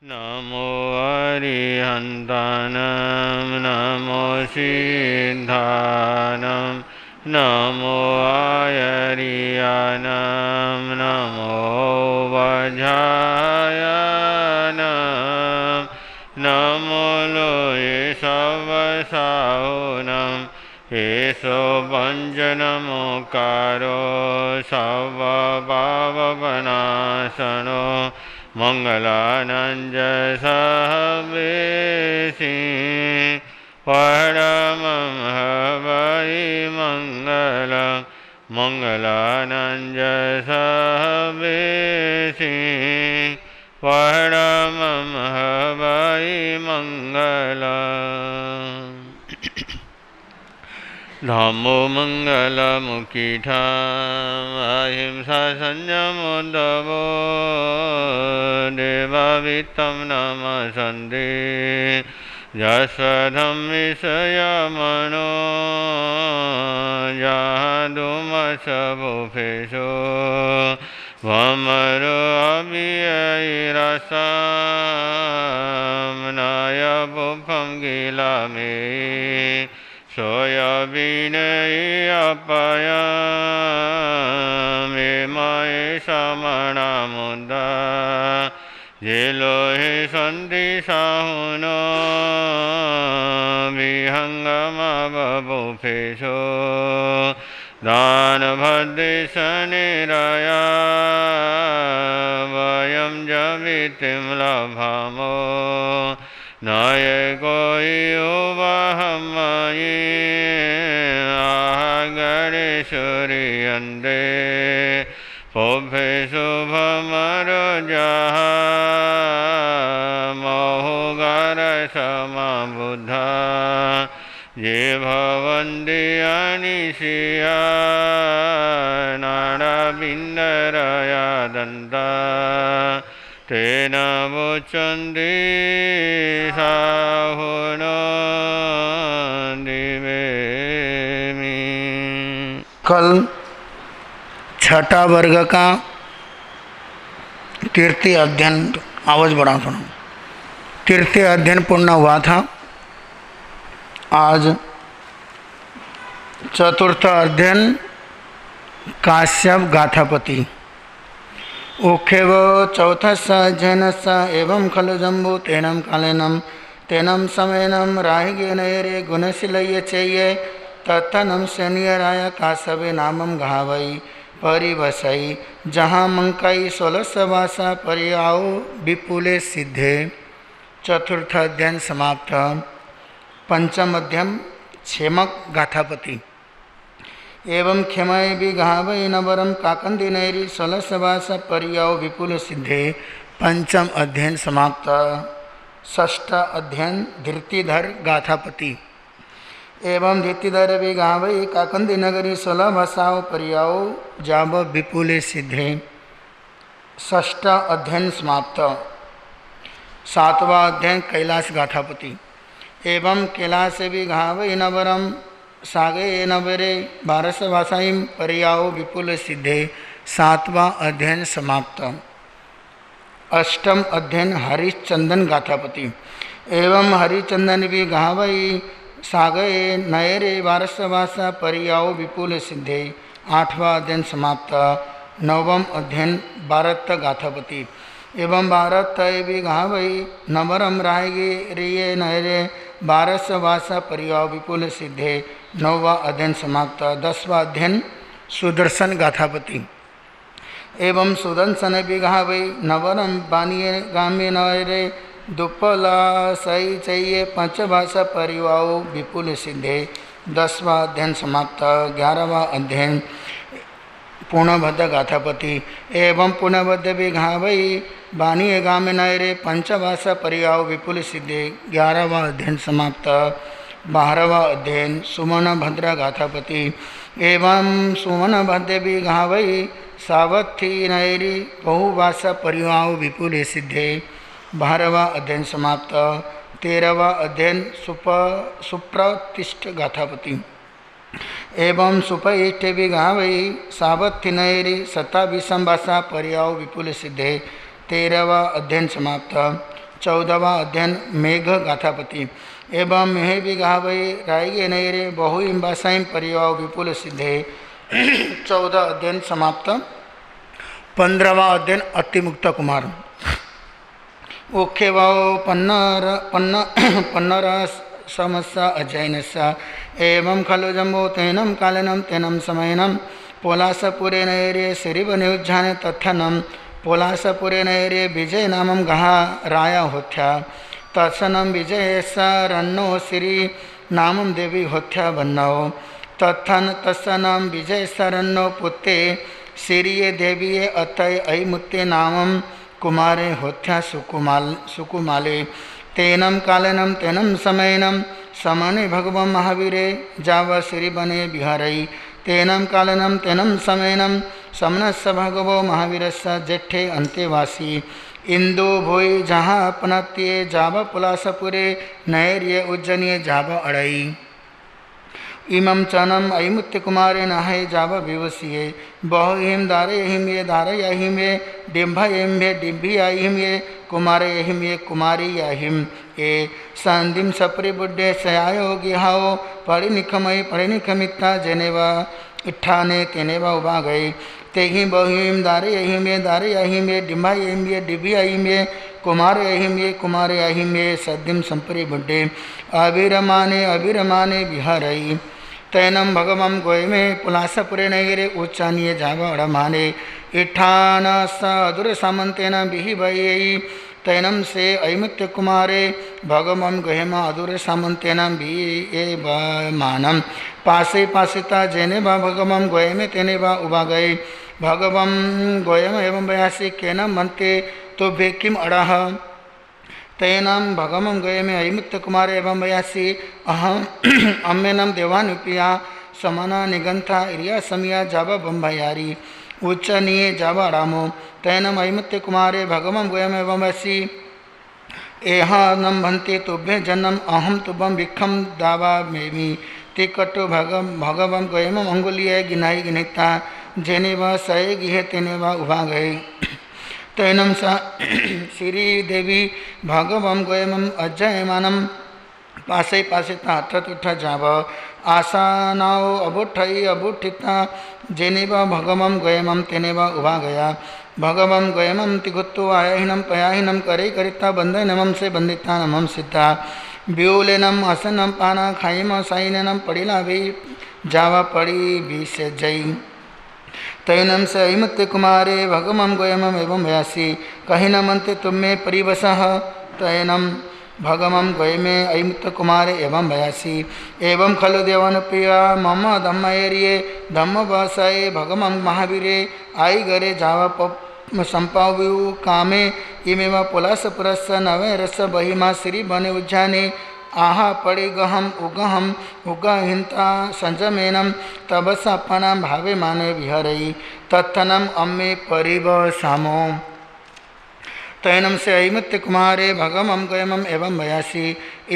नमो अरिहन्तानं नमो सिद्धानं नमो आयर्यानं नमो वज्रायनं नमो लोये सर्वसाहुनं येषो वञ्जनमोकारो सर्वपापविनाशनो मङ्गलानञ्जसहवेशि परमं हवै मङ्गलं मङ्गलानञ्जसहवेशि परमं हवै मङ्गलम्। धम्मो मङ्गलमुखीठाम् अहिंसा संयमो दमो देववित्तं नमसन्ति यस्वधम्मिषयमनो जहादुमसभुफेषु वमरो अव्ययिरसं नयपुफं किलमे सोयविनयपयमे मये समणमुदा ये लोहे सन्ति साहुनो विहङ्गमवपुफेषु दानभद्रेशनिरया वयं जवितिं लभामो नये कोयुवहमये आहगणेशुरियन्दे पुफेषु भमरजः महुगरसमबुद्धा ये भवन्ति अनिशिया नाडबिन्दरया दन्ता तेन वोचन्ति साहुनो दिवेमि। कल छठा वर्ग का तीर्थीय अध्ययन, आवाज बढ़ा सुनो, तीर्थीय अध्ययन पूर्ण हुआ था। आज चतुर्थ अध्ययन काश्यप गाथापति उखेव चौथस जैनस एवं खलु जम्बू तेनम कालेनम तेनम समेनम राहिगेनयरे गुणशिलय चेये तत्तनम शनियराय कासवे नामम घावई परिवसई जहाँ मंकई 16 वासा परियाओ विपुले सिद्धे। चतुर्थ अध्ययन समाप्त। पंचम अध्ययन क्षेमक गाथापति एवं क्षमय विघावय नवरम काकंदिनैरी 16 वासा परियाओ विपुल सिद्धे। पंचम अध्ययन समाप्त। षष्ठ अध्ययन धृतिधर गाथापति एवं धृतिधर विघावय काकंदी नगरी 16 भाषाओं परियाओ जाब विपुले सिद्धे। षष्ठ अध्ययन समाप्त। सातवां अध्ययन कैलाश गाथापति एवं कैलाश विघावय नवरम सागे नवरे 12 भाषाईं परियाओ विपुल सिद्धे। सातवां अध्ययन समाप्त। अष्टम अध्ययन हरिश्चंदन गाथापति एवं हरिचंदन विघावय सागे नयरे 12 भाषा परियाओ विपुल सिद्धे। आठवां अध्ययन समाप्त। नवम अध्ययन भारत गाथापति एवं भारत विघावय नवरम रायगे रिये नयरे 12 भाषा परियाओ विपुल सिद्धे। नौवा अध्ययन समाप्त। 10वां अध्ययन सुदर्शन गाथापति एवं सुदर्शन विघावय नवरम बानिये गाम्य नयरे दुप्पला सई चाहिए 5 भाषा परिवाओ विपुल सिद्धे। 10वां अध्ययन समाप्त। 11वां अध्ययन पूर्णभद्र गाथापति एवं पूर्णभद्र विघावय बानिये गाम्य नयरे 5 भाषा परिवाओ विपुल सिद्धे। 11वां अध्ययन समाप्त। 12वां अध्ययन सुमनभद्र गाथापति एवं सुमनभद्र विघावय सावथी नयरी बहुभाषा परिवाओ विपुल सिद्धे। 12वां अध्ययन समाप्त। 13वां अध्ययन सुप्रतिष्ठ गाथापति एवं सुपयिष्ठ विघावय सावथी नयरी 27 भाषा परियाओ विपुल सिद्धे। 13वां अध्ययन समाप्त। 14वां अध्ययन मेघ गाथापति एवं मेह विगावै रायगे नैरे बहु इम्बासाई परिवाव विपुल सिद्धे 14 अध्ययन समाप्त। 15वां अध्ययन अतिमुक्त कुमार ओखेवाओ पन्नर समस्या अजैनस्या एवं खलु जम्बो तेनम कालनम तेनम समयनम पोलासपुरे नैरे सिरिवने उज्जाने तत्थनम पोलासपुरे नैरे विजय नामम गहा राया होथ्या तत्सनम विजय रन्नो सिरी नामम देवी होथ्या बन्नौ तत्थन तत्सनम विजय रन्नो पुत्ते सिरिये देवीये अतय अयमुत्ते नामम कुमारे होथ्या सुकुमाले तेनम कालनम तेनम समयनम समने भगवं महावीरे जाव श्रीबने बिहारई तेनम कालनम तेनम समयनम समनस्स भगवो महावीरस्स जेठे अंतेवासी इंदु भोई जहाँ अपनत्ये जाव पुलासपुरे नैर्य उज्जनीय जाव अड़ई इमं चनम अयमुत्य कुमारे नहे जाव विवसिये बहुहिम दारयहिम ये दारयहिम ये डिम्भयहिम ये डिम्भियाहिम ये कुमारयहिम ये कुमारियाहिम ये संधिम सपरि बुड्ढे सयायो गिहाओ पढ़ि निखमित्ता जनेवा इट्ठाने तेनेवा उबा गए तेहि बहुहिम दारयहिम ये डिम्भयहिम ये डिम्भियाहिम ये कुमारयहिम ये सद्धिम संपरि बुड्ढे अभिरमाने विहरई तैनम भगवं गोयमे पुलासपुरे नैरे उच्चानीय जाव अड़माने इठान स अदुर सामंतेन बिहिभयई तैनम से अयमुत्य कुमारे भगवं गोहेमा अदुर सामंतेन बिहेमानम पासे पासिता जेने बा भगवं गोयमे तेने बा उबा गए भगवं गोयम एवं बयासी केन मनते तो बेकिम अड़ह तैनाम भगवं गयमे अयमुत्य कुमार एवं वयासी अहम अम्मेनम देवानुपिया समाना निगंथा इरिया समिया जाव बम्भयारी उच्चनीय जाव रामो तैनम अयमुत्य कुमारे भगवं गयम एवं वयासी एहा नम भन्ते तुभ्य जन्म अहम तुभम विखम दावा मेमी तिकटो भगवं गयम अंगुलिय गिनाई गिनिता जेने व सय गिहे तेने व उभा गए तैनम सा श्री देवी भगवं गोयमम अजयमानम पासे पासिता अथत उठ जाव आसानाओ अबुठई अबुठिता जेनेवा भगवं गोयमम तेनेवा उभा गया भगवं गोयमम तिगुत्तो आयाहिनम पयाहिनम करे करिता बंधे नमम से बंदिता नमम सिद्धा ब्यूलेनम असनम पाना खाइम साइनम पड़िला भी जावा पड़ी भी से जई तैनम स अयमुत्य कुमारे भगवं गोयमम एवं वयासी कहि न मनते तुम्हें परिवसः तैनम भगवं गोयमे अयमुत्य कुमारे एवं वयासी एवं खलु देवानुप्रिया मम धम्मयरिये धम्मवासाये भगवं महावीरे आई गरे जावा संपाव्यु कामे इमेव पुलासपुरस्स नवे रस बहिमा श्री बने उज्जाने आहा पड़े गहम उगहिंता संजमेनम तबसपना भावे माने विहरई तत्थनम अम्मे परिव सामो तैनम से अयमुत्य कुमारे भगवं गोयमम एवं वयासी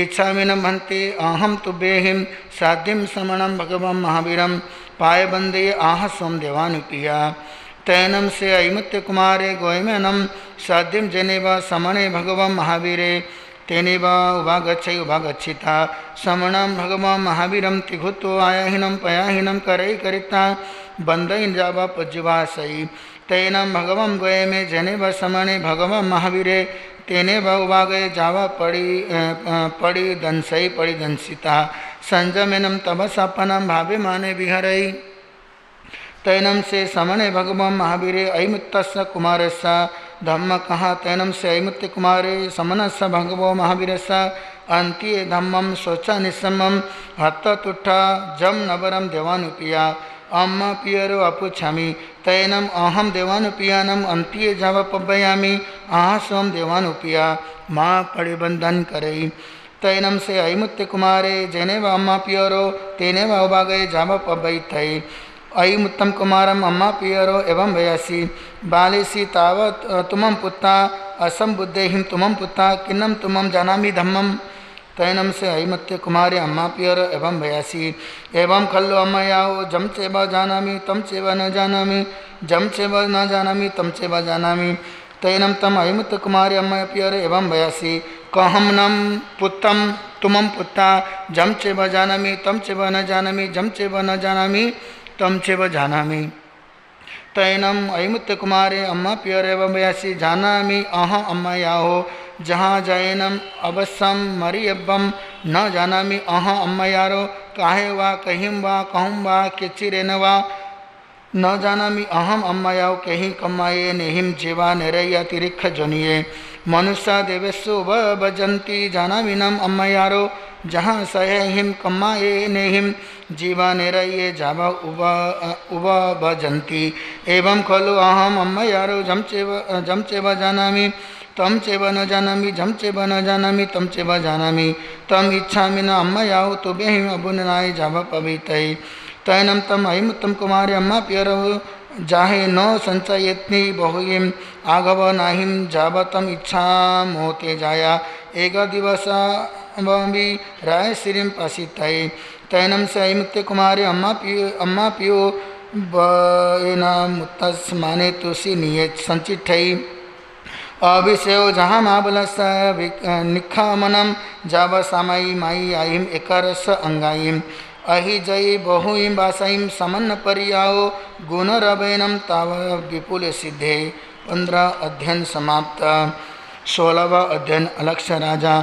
इच्छामिनं भन्ते अहम तुभ्येहिं साध्यं समणं भगवं महावीरं पायबंदे आह सोम देवानुपिया तैनम से अयमुत्य कुमारे गोयमेनं साध्यं जनेवा समणे भगवं महावीरे तेनेवा उभागच्छिता समणं भगवं महावीरं तिघुतो आयाहिनं पयाहिनं करई करिता बंदई जावा पज्जुवासई तैनं भगवं गोयमे जनेवा समणे भगवं महावीरे तेनेवा उभागे जावा पड़ी दंसई पड़ी दंसिता संजमेनं तपसपनं भावे माने विहरई तैनम से समणे भगवं महावीरे अयमुत्तस्य कुमारस्य धम्म कहा तैनम से अयमुत्य कुमारे समनस्स भगवो महावीरस्य अंत्ये धम्मं शोचा निस्समं हत्त तुट्ठा जम नवरम देवानुपिया अम्मा पियरो अपुच्छामि तैनम अहम देवानुपियानम अंत्ये जाव पब्बयामि आह सोम देवानुपिया माँ परिबंधन करई तैनम से अयमुत्य कुमारे जेनेवा अम्मा पियरो तेनेवा उभागे जाव पब्बई थई अयमुत्तम कुमारम अम्मा पियरो एवं वयासी बालेसी तावत तुमं पुत्ता असंबुद्धेहिं तुमं पुत्ता किन्नम तुमं जानामि धम्मं तैनम से अयमुत्य कुमारे अम्मा पियरो एवं वयासी एवं खल्लो अम्मयाओ जम चेव जानामि तम चेव न जानामि जम चेव न जानामि तम चेव जानामि तैनं तम अयमुत कुमारी अम्मय पियर एवं वयसी कहम नम पुत्तम तुमम पुत्ता जम चेव जानामि तम चेव न जानामि जम चेव न जानामि तम चेव जानामि तैनम अयमुत्य कुमारे अम्मा पियर एवं वयसी जानामि अह अम्मा याहो जहाँ जैनम अवश्यम मरियब्बम न जानामि अह अम्मा यारो काहे वा कहिम वा कहूँ वा केचिरेन वा न जानामि अहम अम्मायाव कहीं कमाये नेहिम जीवा निरया तिरिख जनिये मनुष्य देवेशु भजंती जानामिनम अम्मयारो जहाँ सहिम कमाये नेहिम जीवा निरये जावा उब भजंती एवं खलु अहम अम्मयारो जम चेव जानामि तम चेव न जानामि जम चेव न जानामि तम चेव जानामि तम इच्छामि न अम्मयाव तो बेहिम अबुनाय जावा पवितै तैनम तम अयमुत्तम कुमारी अम्मा पियरव जाहे न संचयत्नि बहुयिम आगव नाहिम जावतम इच्छा मोते जाया एक दिवस राय श्रीम पसितै तैनम से अयमुत्य कुमारी अम्मा पियो बना मुत्तस माने तुसी नियत संचिठै अभिषेव जहाँ महाबलस निखामनम जाव सामाई माई आईम एकरस अंगाईम अहि जय बहुईं बासाईं समन्न परियाओ गुण रवैनम ताव विपुल सिद्धे 15 अध्ययन समाप्त 16वां अध्ययन अलक्ष्य राजा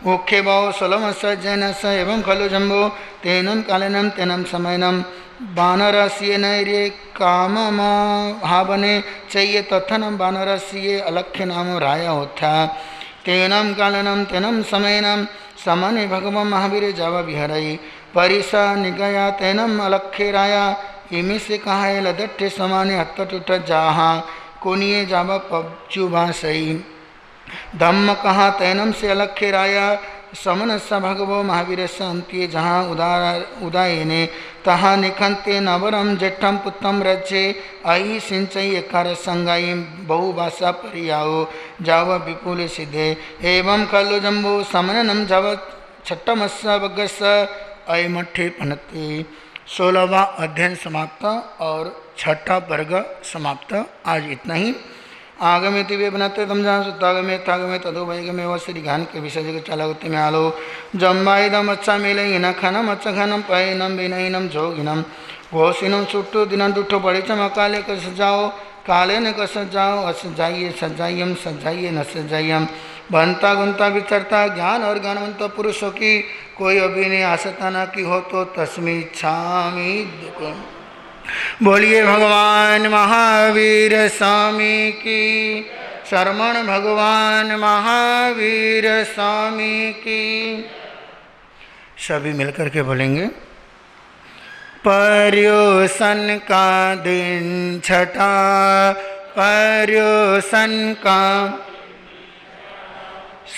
मुख्य भाव 16 जैन स एवं खलु जम्बो तेनम कालेनम तेनम समयनम बानरसीय नैर्य काम हावने चाहिए तथनम बानरसीय अलक्ष्य नाम राया होता तेनम कालेनम तेनम समयनम समने भगवान महावीर जावा विहरई परिसा निगया तैनम अलक्ष्य राया इमी से कहा है लदट्ठे समाने हत्तटुट जाहा कोनिए जावा पबचु भाषई धम्म कहा तैनम से अलक्ष्य राया समन स भगवो महावीर स अंत्य जहाँ उदायने तहाँ निखंते नवरम जेठम पुत्रम रचे अहि सिंचई एकार संगाई बहुभाषा परियाओ जाव विपुल सिद्धे एवं खलु जम्बो समननम जाव छठमस्स वगस अयमठे पनते 16वां अध्ययन समाप्त और 6ठा वर्ग समाप्त। आज इतना ही। आगमे तिवे बनाते तम जहाँ सुतागमे तागमे तदो वैगमे व श्री घान के विषय जगत चालगते में आलो जम्बाइदम अच्छा मेले हिना खानम अच्छा खानम पैनम बिनैनम जोगिनम घोषिनम छुट्टू दिन दुठो बड़े चम अकाले कर सजाओ काले न कर सजाओ सजाइए सजाइयम सजाइए न सजाइयम बनता गुनता विचरता ज्ञान और ज्ञानवंत पुरुषों की कोई अभिनय आसता न की हो तो तस्मी छामी बोलिए भगवान महावीर स्वामी की शरमण भगवान महावीर स्वामी की। सभी मिलकर के बोलेंगे। पर्युषण का दिन छठा पर्युषण का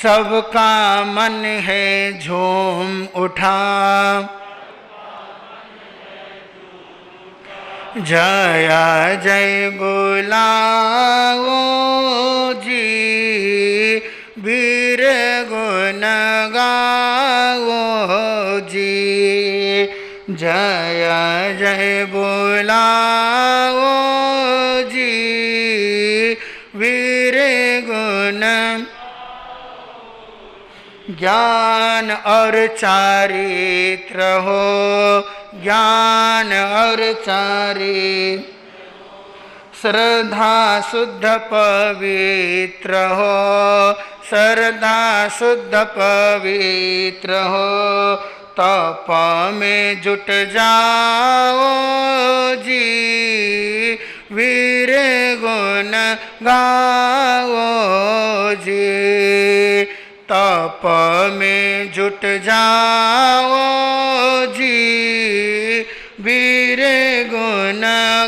सबका मन है झूम उठा जया जय बुलाओ जी वीर गुण गाओ जी जया जय बुलाओ जी वीर गुण ज्ञान और चारित्र हो ज्ञान और चारित्र श्रद्धा शुद्ध पवित्र हो श्रद्धा शुद्ध पवित्र हो तप में जुट जाओ जी वीर गुण गाओ जी तप में जुट जाओ जी वीर गुण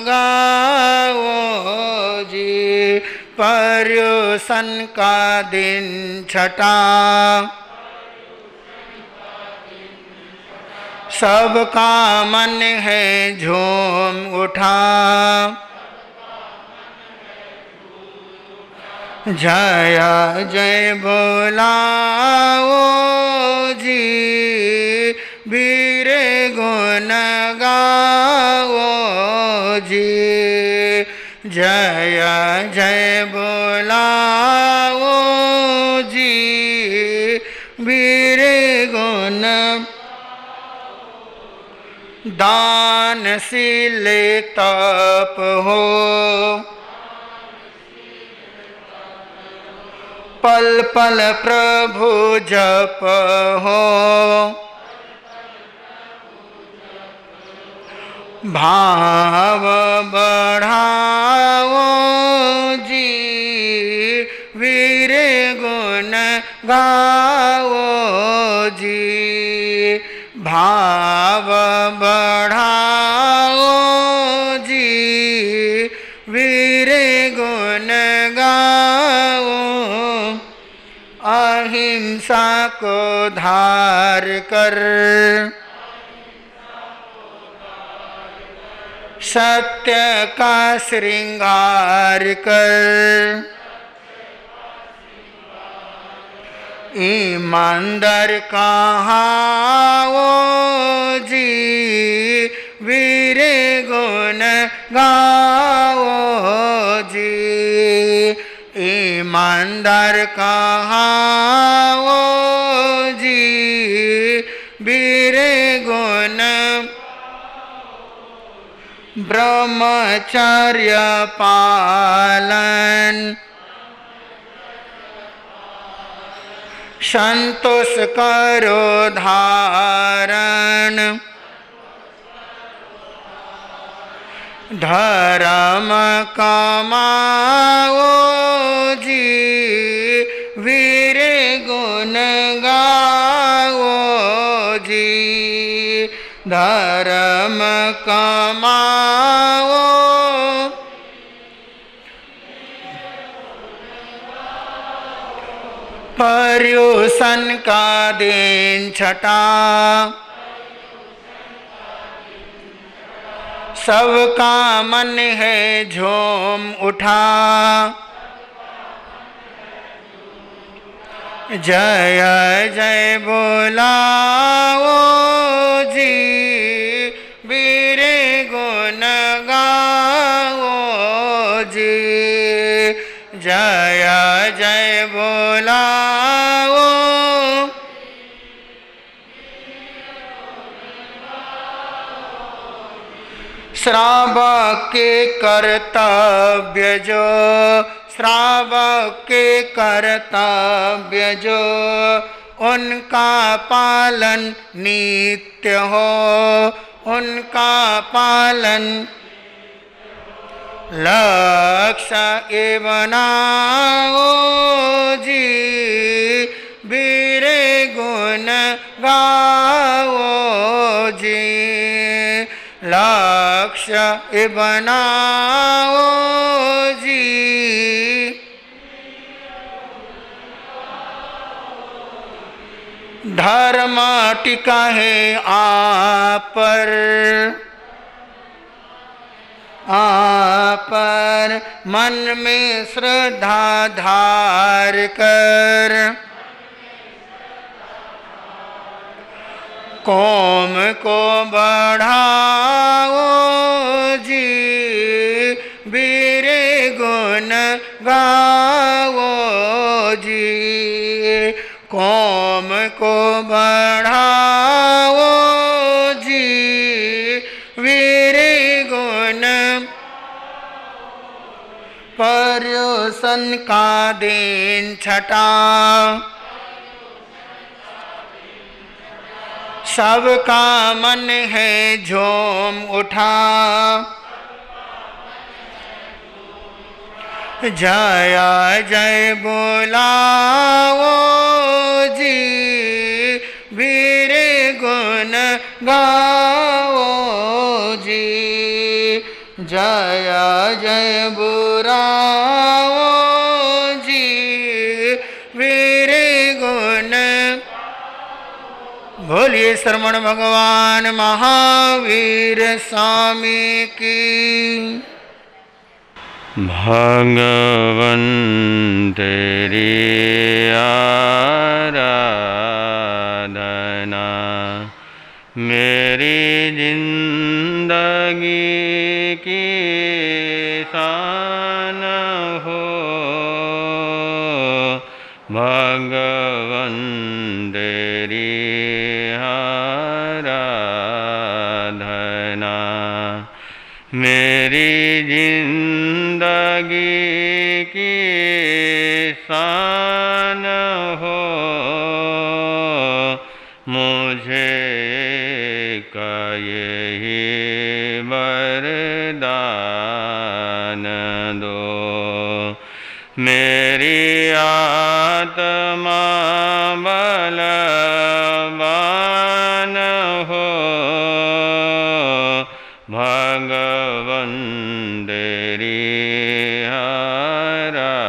गाओ जी। पर्युषण का दिन छठा सबका मन है झूम उठा जया जय बोलाओ जी वीर गुण गाओ जी जय जय बोलाओ जी वीर गुण दानशील तप हो पल पल प्रभु जप हो भाव बढ़ाओ जी वीर गुण गाओ जी भाव बढ़ाओ जी वीर गुण गाओ अहिंसा को धार कर सत्य का श्रृंगार कर ईमानदार कहाओ जी वीर गुण गाओ जी ईमानदार कहाओ जी वीर गुण ब्रह्मचर्य पालन संतोष करो धारण धर्म कमाओ जी वीर गुण गाओ जी धर्म कमाओ पर्युषण का दिन छटा सबका मन है झूम उठा जय जय बोलाओ जी वीर गुण गाओ जी जय जय बोलाओ श्रावक के कर्तव्य जो श्रावक के कर्तव्य जो उनका पालन नित्य हो उनका पालन लक्ष्य ए बनाओ जी वीर गुण गाओ जी लक्ष्य ए बनाओ जी धर्म टिका है आप पर मन में श्रद्धा धार कर कौम को बढ़ाओ जी वीर गुण गाओ जी कौम को बढ़ाओ जी वीर गुण पर्युषण का दिन छटा सबका मन है झूम उठा जय जय बोलाओ जी वीर गुण गाओ जी जय जय बुराओ जी वीर गुण बोलिए श्रवण भगवान महावीर स्वामी की। भगवन तेरी आराधना मेरी जिंदगी की शान हो भगवन तेरी आराधना। मेरी जिंदगी की शान हो मुझे का यही वरदान दो। मेरी आत्मा बलवान हो भगवन तेरी आराधना।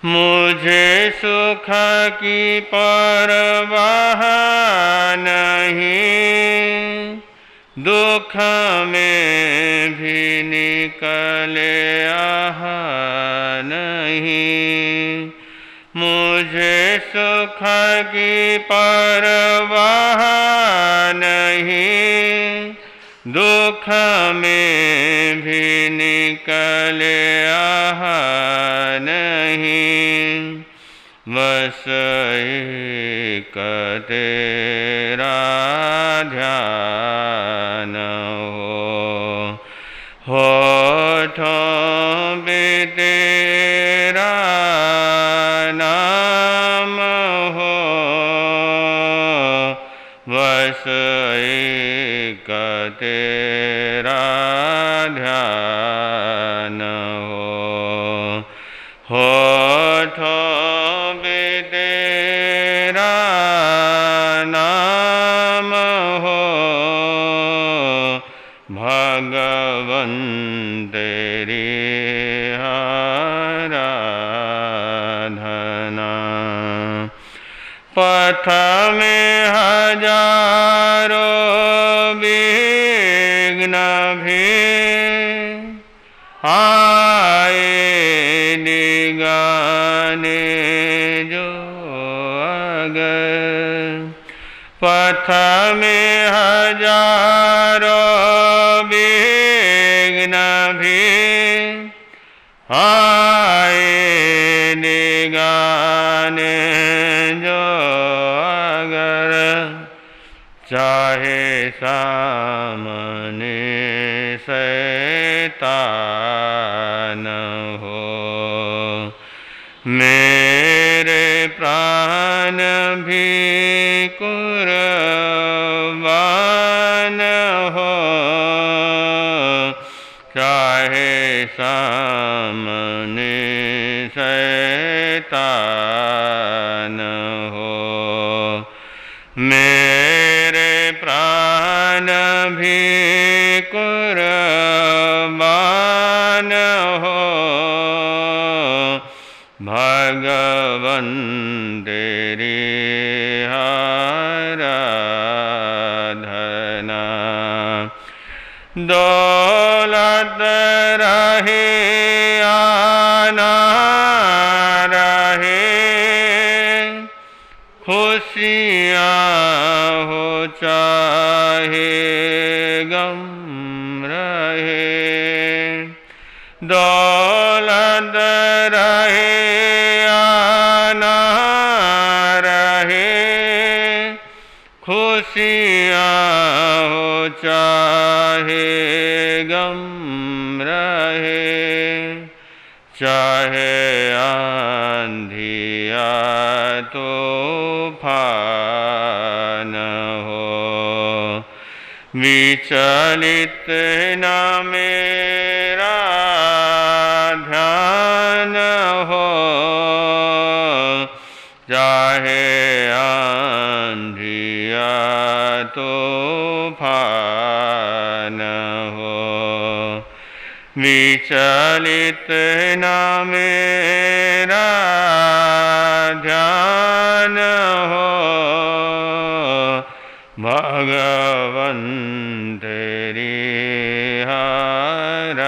मुझे सुख की परवाह नहीं, दुख में भी निकले आह नहीं। मुझे सुख की परवाह नहीं, दुख में भी निकले आह नहीं। बस एक तेरा ध्यान हो होठों पे तेरा नाम हो। बस एक तेरा ध्यान हो होठों पे तेरा नाम हो भगवन तेरी आराधना। पथ में हजारों विघ्न भी आए निगाने जो अगर। पथ में हजारों विघ्न भी आए निगाने जो अगर। चाहे सामने शैतान हो मेरे प्राण भी कुर्बान हो। चाहे सामने शैतान हो मेरे प्राण भी कुर्बान हो भगवन तेरी आराधना। दौलत रहे आना रहे, खुशियाँ हो चाहे गम रहे। दौलत रहे आना रहे, खुशियाँ हो चाहे गम रहे। चाहे आंधिया तूफान हो विचलित न मेरा ध्यान हो। चाहे आंधिया तूफान हो विचलित न मेरा ध्यान हो भगवन तेरी आराधना।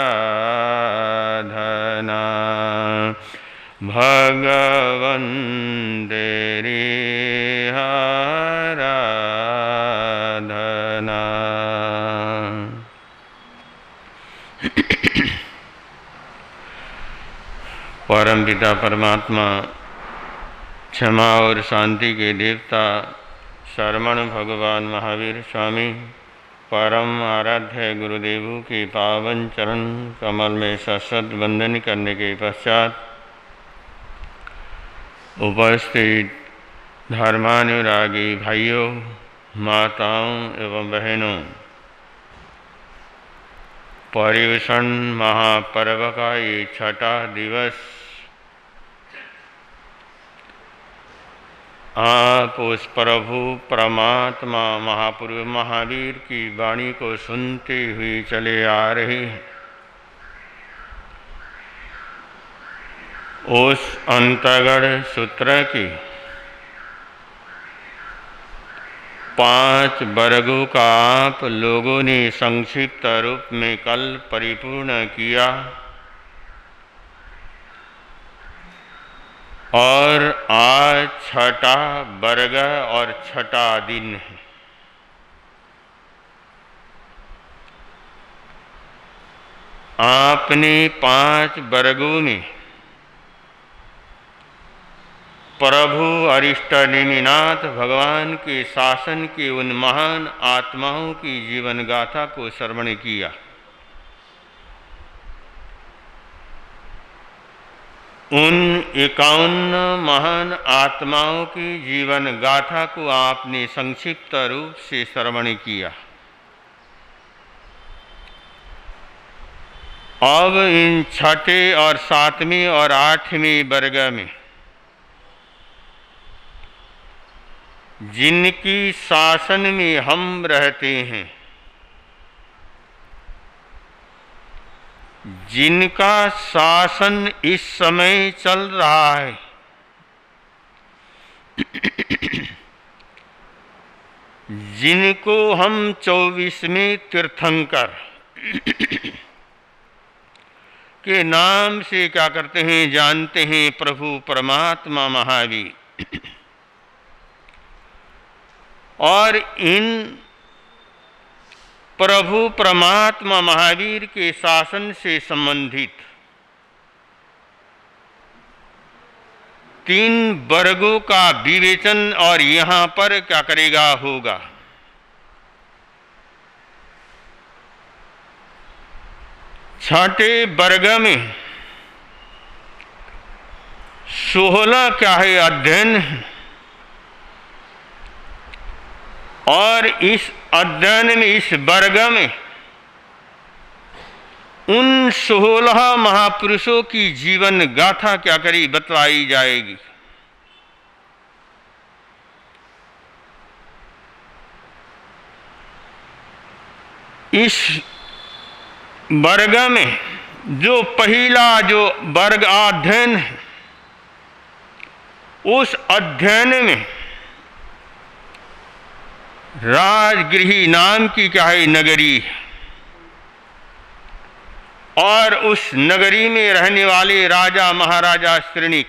भगवन तेरी आराधना। परमपिता परमात्मा, क्षमा और शांति के देवता शरवण भगवान महावीर स्वामी, परम आराध्य गुरुदेवों के पावन चरण कमल में सशत वंदन करने के पश्चात उपस्थित धर्मानुरागी भाइयों, माताओं एवं बहनों, पर्युषण महापर्व का ये छठा दिवस आप उस प्रभु परमात्मा महापुरुष महावीर की वाणी को सुनते हुए चले आ रहे हैं। उस अंतगढ़ सूत्र की 5 वर्गों का आप लोगों ने संक्षिप्त रूप में कल परिपूर्ण किया और आज छठा वर्ग और छठा दिन है। आपने 5 वर्गों में प्रभु अरिष्टनेमिनाथ भगवान के शासन के उन महान आत्माओं की जीवन गाथा को श्रवण किया। उन 51 महान आत्माओं की जीवन गाथा को आपने संक्षिप्त रूप से श्रवण किया। अब इन छठे और 7वें और 8वें वर्ग में जिनकी शासन में हम रहते हैं, जिनका शासन इस समय चल रहा है, जिनको हम 24वें तीर्थंकर के नाम से क्या करते हैं जानते हैं, प्रभु परमात्मा महावीर। और इन प्रभु परमात्मा महावीर के शासन से संबंधित 3 वर्गों का विवेचन और यहाँ पर क्या करेगा होगा। छठे वर्ग में 16 क्या है अध्ययन, और इस अध्ययन में इस वर्ग में उन 16 महापुरुषों की जीवन गाथा क्या करी बतलाई जाएगी। इस वर्ग में जो पहला जो वर्ग अध्ययन है, उस अध्ययन में राजगृही नाम की क्या है नगरी, और उस नगरी में रहने वाले राजा महाराजा श्रेणिक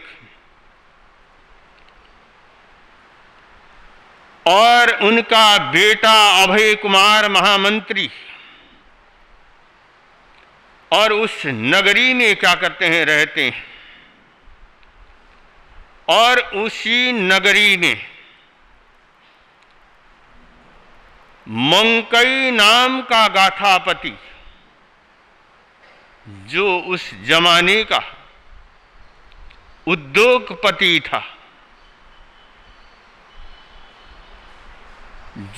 और उनका बेटा अभय कुमार महामंत्री, और उस नगरी में क्या करते हैं रहते हैं, और उसी नगरी में मंकई नाम का गाथापति, जो उस जमाने का उद्योगपति था,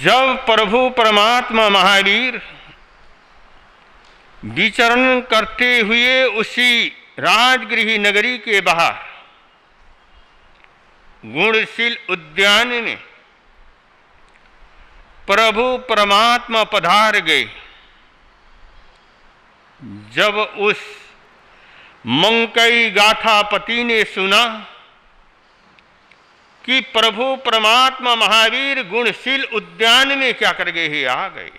जब प्रभु परमात्मा महावीर विचरण करते हुए उसी राजगृही नगरी के बाहर गुणशील उद्यान में प्रभु परमात्मा पधार गए, जब उस मंकई गाथापति ने सुना कि प्रभु परमात्मा महावीर गुणशील उद्यान में क्या कर गए, आ गए,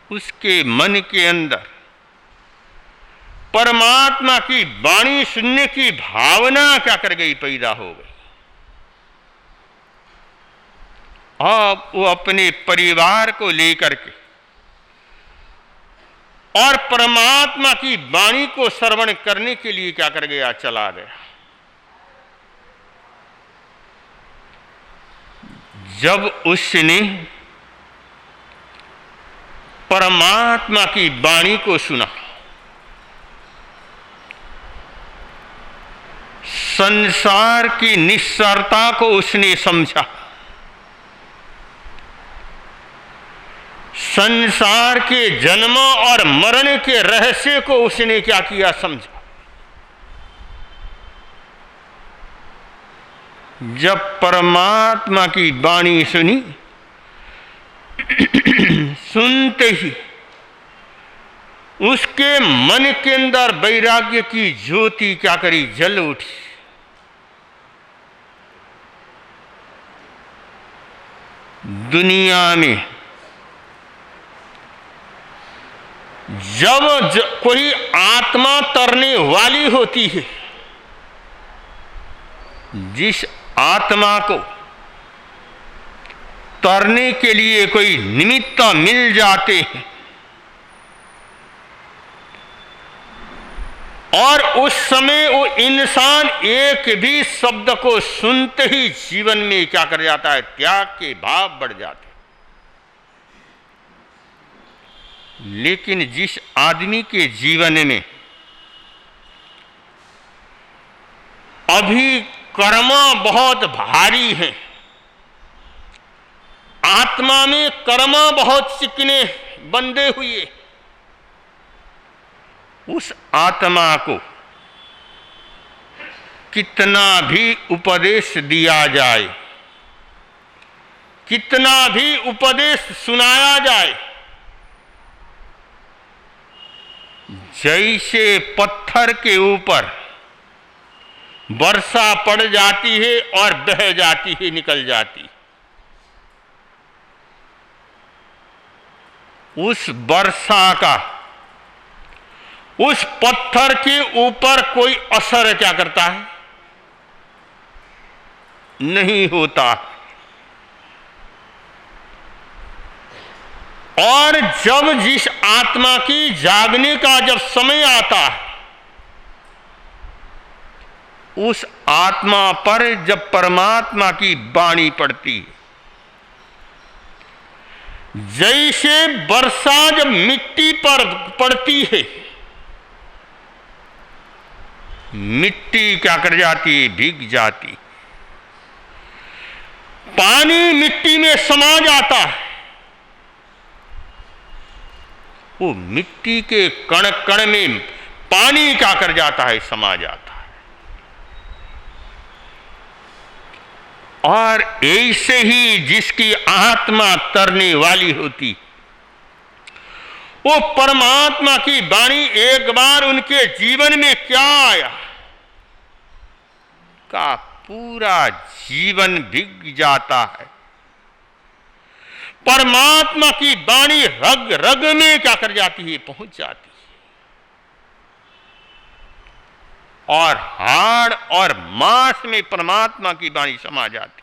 उसके मन के अंदर परमात्मा की वाणी सुनने की भावना क्या कर गई, पैदा हो गई। अब वो अपने परिवार को लेकर के और परमात्मा की वाणी को श्रवण करने के लिए क्या कर गया, चला गया। जब उसने परमात्मा की वाणी को सुना, संसार की निस्सारता को उसने समझा, संसार के जन्म और मरण के रहस्य को उसने क्या किया, समझा। जब परमात्मा की वाणी सुनी, सुनते ही उसके मन के अंदर वैराग्य की ज्योति क्या करी, जल उठी। दुनिया में जब कोई आत्मा तरने वाली होती है, जिस आत्मा को तरने के लिए कोई निमित्त मिल जाते हैं और उस समय वो इंसान एक भी शब्द को सुनते ही जीवन में क्या कर जाता है, त्याग के भाव बढ़ जाते हैं। लेकिन जिस आदमी के जीवन में अभी कर्म बहुत भारी है, आत्मा में कर्म बहुत चिकने बंधे हुए, उस आत्मा को कितना भी उपदेश दिया जाए, कितना भी उपदेश सुनाया जाए, जैसे पत्थर के ऊपर वर्षा पड़ जाती है और बह जाती है, निकल जाती, उस वर्षा का उस पत्थर के ऊपर कोई असर क्या करता है, नहीं होता। और जब जिस आत्मा की जागने का जब समय आता है, उस आत्मा पर जब परमात्मा की वाणी पड़ती है, जैसे वर्षा जब मिट्टी पर पड़ती है, मिट्टी क्या कर जाती है, भीग जाती, पानी मिट्टी में समा जाता है, वो मिट्टी के कण कण में पानी क्या कर जाता है, समा जाता है। और ऐसे ही जिसकी आत्मा तरने वाली होती, वो परमात्मा की वाणी एक बार उनके जीवन में क्या आया, का पूरा जीवन भीग जाता है। परमात्मा की वाणी रग रग में क्या कर जाती है, पहुंच जाती है, और हाड़ और मांस में परमात्मा की वाणी समा जाती।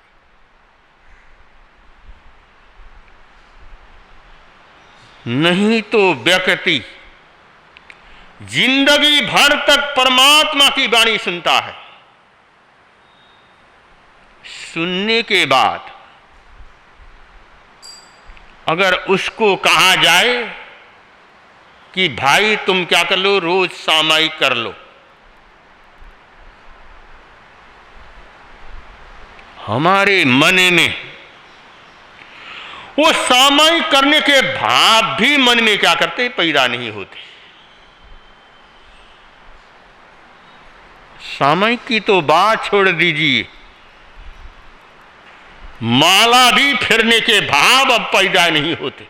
नहीं तो व्यक्ति जिंदगी भर तक परमात्मा की वाणी सुनता है, सुनने के बाद अगर उसको कहा जाए कि भाई तुम क्या कर लो, रोज सामायिक कर लो, हमारे मन में वो सामायिक करने के भाव भी मन में क्या करते, पैदा नहीं होते। सामायिक की तो बात छोड़ दीजिए, माला भी फिरने के भाव अब पैदा नहीं होते।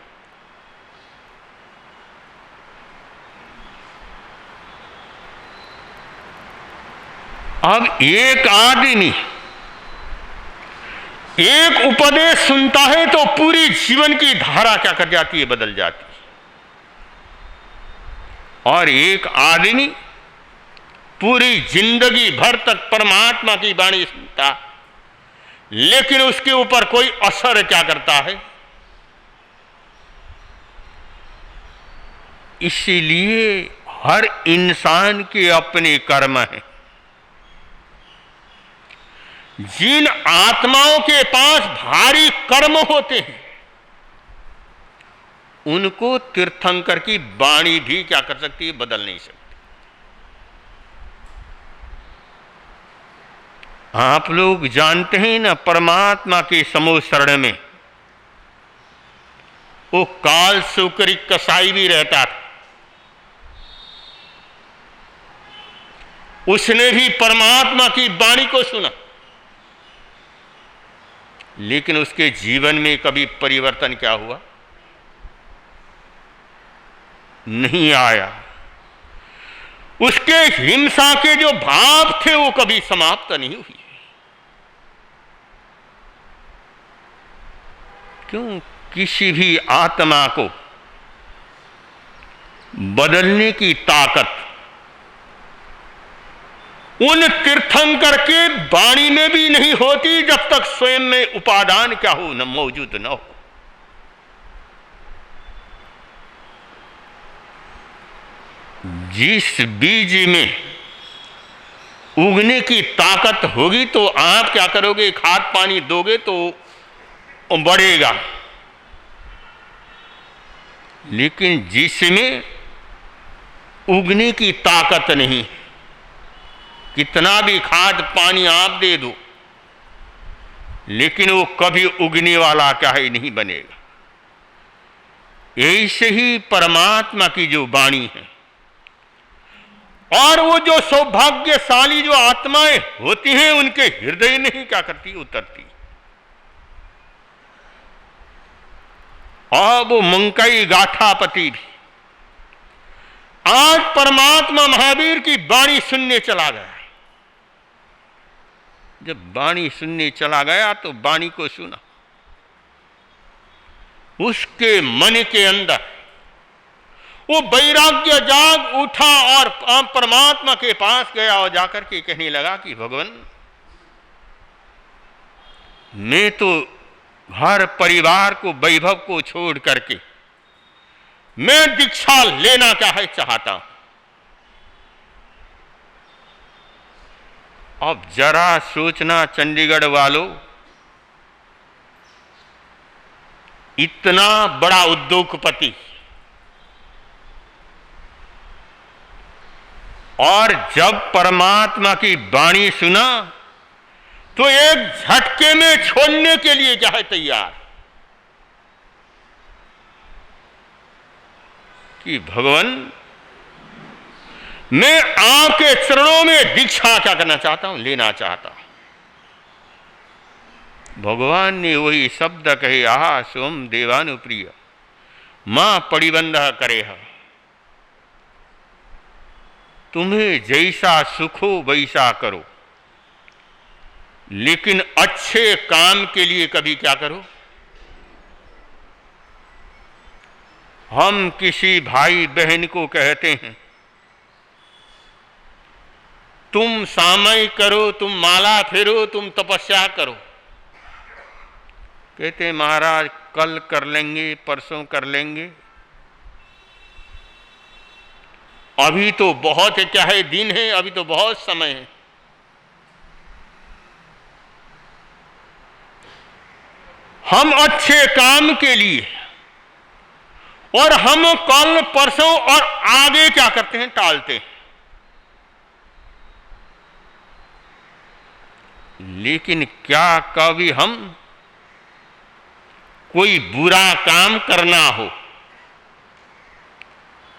अब एक आदमी एक उपदेश सुनता है तो पूरी जीवन की धारा क्या कर जाती है, बदल जाती है। और एक आदमी पूरी जिंदगी भर तक परमात्मा की वाणी सुनता, लेकिन उसके ऊपर कोई असर क्या करता है, इसीलिए हर इंसान के अपने कर्म हैं। जिन आत्माओं के पास भारी कर्म होते हैं उनको तीर्थंकर की वाणी भी क्या कर सकती है? बदल नहीं सकती। आप लोग जानते हैं ना, परमात्मा के समूह शरण में वो काल सुकरी कसाई भी रहता था। उसने भी परमात्मा की वाणी को सुना, लेकिन उसके जीवन में कभी परिवर्तन क्या हुआ? नहीं आया। उसके हिंसा के जो भाव थे वो कभी समाप्त नहीं हुए। क्यों? किसी भी आत्मा को बदलने की ताकत उन तीर्थंकर के वाणी में भी नहीं होती जब तक स्वयं में उपादान क्या हो, न मौजूद न हो। जिस बीज में उगने की ताकत होगी तो आप क्या करोगे? खाद पानी दोगे तो बढ़ेगा। लेकिन जिसमें उगने की ताकत नहीं, कितना भी खाद पानी आप दे दो, लेकिन वो कभी उगने वाला क्या है? नहीं बनेगा। ऐसे ही परमात्मा की जो वाणी है, और वो जो सौभाग्यशाली जो आत्माएं होती हैं उनके हृदय में ही क्या करती? उतरती। और वो मंकई गाठापति भी आज परमात्मा महावीर की वाणी सुनने चला गया। जब वाणी सुनने चला गया तो वाणी को सुना, उसके मन के अंदर वो वैराग्य जाग उठा और परमात्मा के पास गया और जाकर के कहने लगा कि भगवान, मैं तो घर परिवार को वैभव को छोड़ करके मैं दीक्षा लेना क्या है चाहता हूं। अब जरा सोचना चंडीगढ़ वालों, इतना बड़ा उद्योगपति और जब परमात्मा की वाणी सुना तो एक झटके में छोड़ने के लिए क्या है तैयार कि भगवान, मैं आपके चरणों में दीक्षा क्या करना चाहता हूं? लेना चाहता हूं। भगवान ने वही शब्द कहे, आहा सोम देवानुप्रिय मां पड़िबंध करे है। तुम्हें जैसा सुख हो वैसा करो, लेकिन अच्छे काम के लिए कभी क्या करो? हम किसी भाई बहन को कहते हैं तुम सामयिक करो, तुम माला फेरो, तुम तपस्या करो। कहते हैं महाराज कल कर लेंगे, परसों कर लेंगे, अभी तो बहुत क्या है दिन है, अभी तो बहुत समय है। हम अच्छे काम के लिए और हम कल परसों और आगे क्या करते हैं? टालते हैं। लेकिन क्या कभी हम कोई बुरा काम करना हो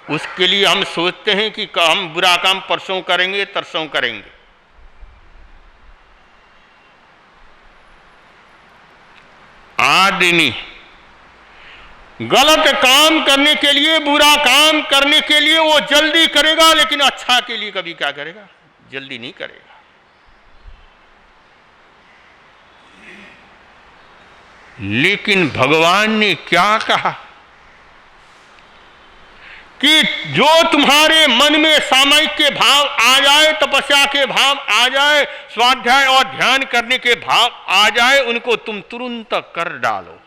उसके लिए हम सोचते हैं कि हम बुरा काम परसों करेंगे, तरसों करेंगे। आदमी गलत काम करने के लिए, बुरा काम करने के लिए वो जल्दी करेगा, लेकिन अच्छा के लिए कभी क्या करेगा? जल्दी नहीं करेगा। लेकिन भगवान ने क्या कहा कि जो तुम्हारे मन में सामयिक के भाव आ जाए, तपस्या के भाव आ जाए, स्वाध्याय और ध्यान करने के भाव आ जाए, उनको तुम तुरंत कर डालो।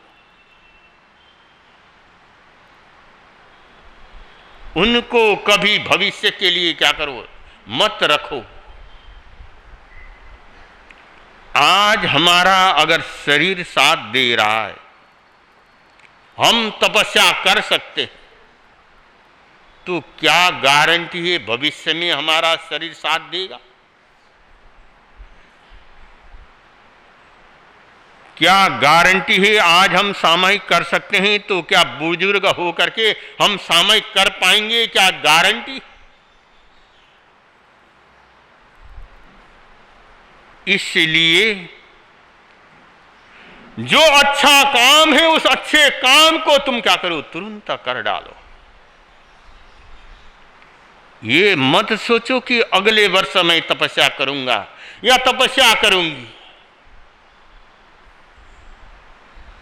उनको कभी भविष्य के लिए क्या करो, मत रखो। आज हमारा अगर शरीर साथ दे रहा है, हम तपस्या कर सकते, तो क्या गारंटी है भविष्य में हमारा शरीर साथ देगा? क्या गारंटी है आज हम सामयिक कर सकते हैं तो क्या बुजुर्ग हो करके हम सामयिक कर पाएंगे? क्या गारंटी? इसलिए जो अच्छा काम है उस अच्छे काम को तुम क्या करो, तुरंत कर डालो। ये मत सोचो कि अगले वर्ष मैं तपस्या करूंगा या तपस्या करूंगी।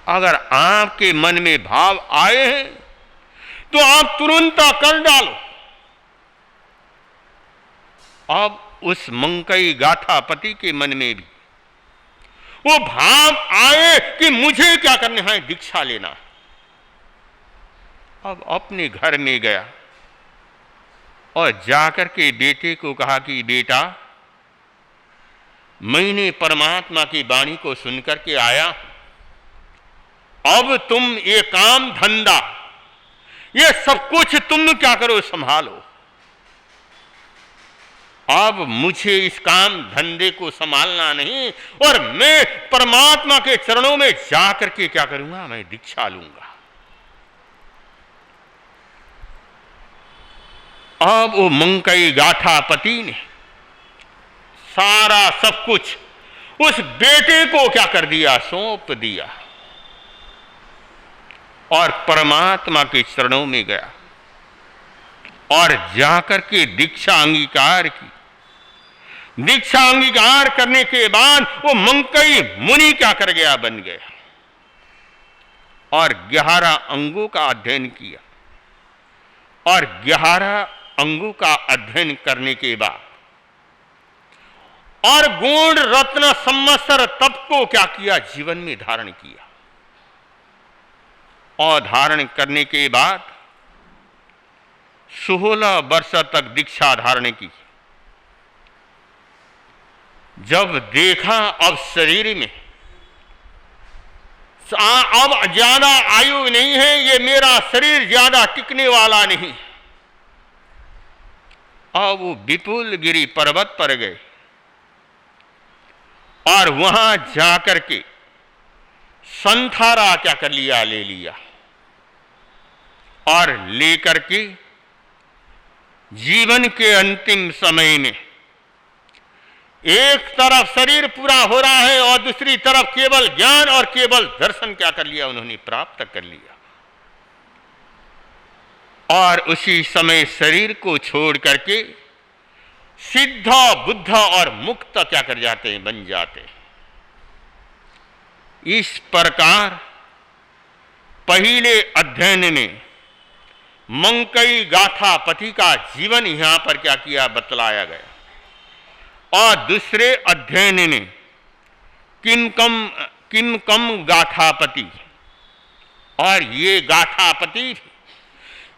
अगर आपके मन में भाव आए हैं तो आप तुरंत कर डालो। अब उस मंकई गाथापति के मन में भी वो भाव आए कि मुझे क्या करना है, दीक्षा लेना। अब अपने घर में गया और जाकर के बेटे को कहा कि बेटा, मैंने परमात्मा की वाणी को सुनकर के आया, अब तुम ये काम धंधा ये सब कुछ तुम क्या करो, संभालो। अब मुझे इस काम धंधे को संभालना नहीं और मैं परमात्मा के चरणों में जाकर के क्या करूंगा, मैं दीक्षा लूंगा। अब वो मंकई गाथापति ने सारा सब कुछ उस बेटे को क्या कर दिया, सौंप दिया और परमात्मा के चरणों में गया और जाकर के दीक्षा अंगीकार की। दीक्षा अंगीकार करने के बाद वो मंकई मुनि क्या कर गया, बन गया और 11 अंगों का अध्ययन किया। और 11 अंगों का अध्ययन करने के बाद और गुण रत्न संवत्सर तप को क्या किया, जीवन में धारण किया। और धारण करने के बाद 16 वर्ष तक दीक्षा धारण की। जब देखा अब शरीर में अब ज्यादा आयु नहीं है, ये मेरा शरीर ज्यादा टिकने वाला नहीं, अब वो विपुल गिरी पर्वत पर गए और वहां जाकर के संथारा क्या कर लिया, ले लिया और लेकर के जीवन के अंतिम समय में एक तरफ शरीर पूरा हो रहा है और दूसरी तरफ केवल ज्ञान और केवल दर्शन क्या कर लिया, उन्होंने प्राप्त कर लिया। और उसी समय शरीर को छोड़ करके सिद्ध बुद्ध और मुक्त क्या कर जाते हैं, बन जाते हैं। इस प्रकार पहले अध्ययन में मंकई गाथापति का जीवन यहां पर क्या किया, बतलाया गया। और दूसरे अध्ययन में किम कम गाथापति, और ये गाथापति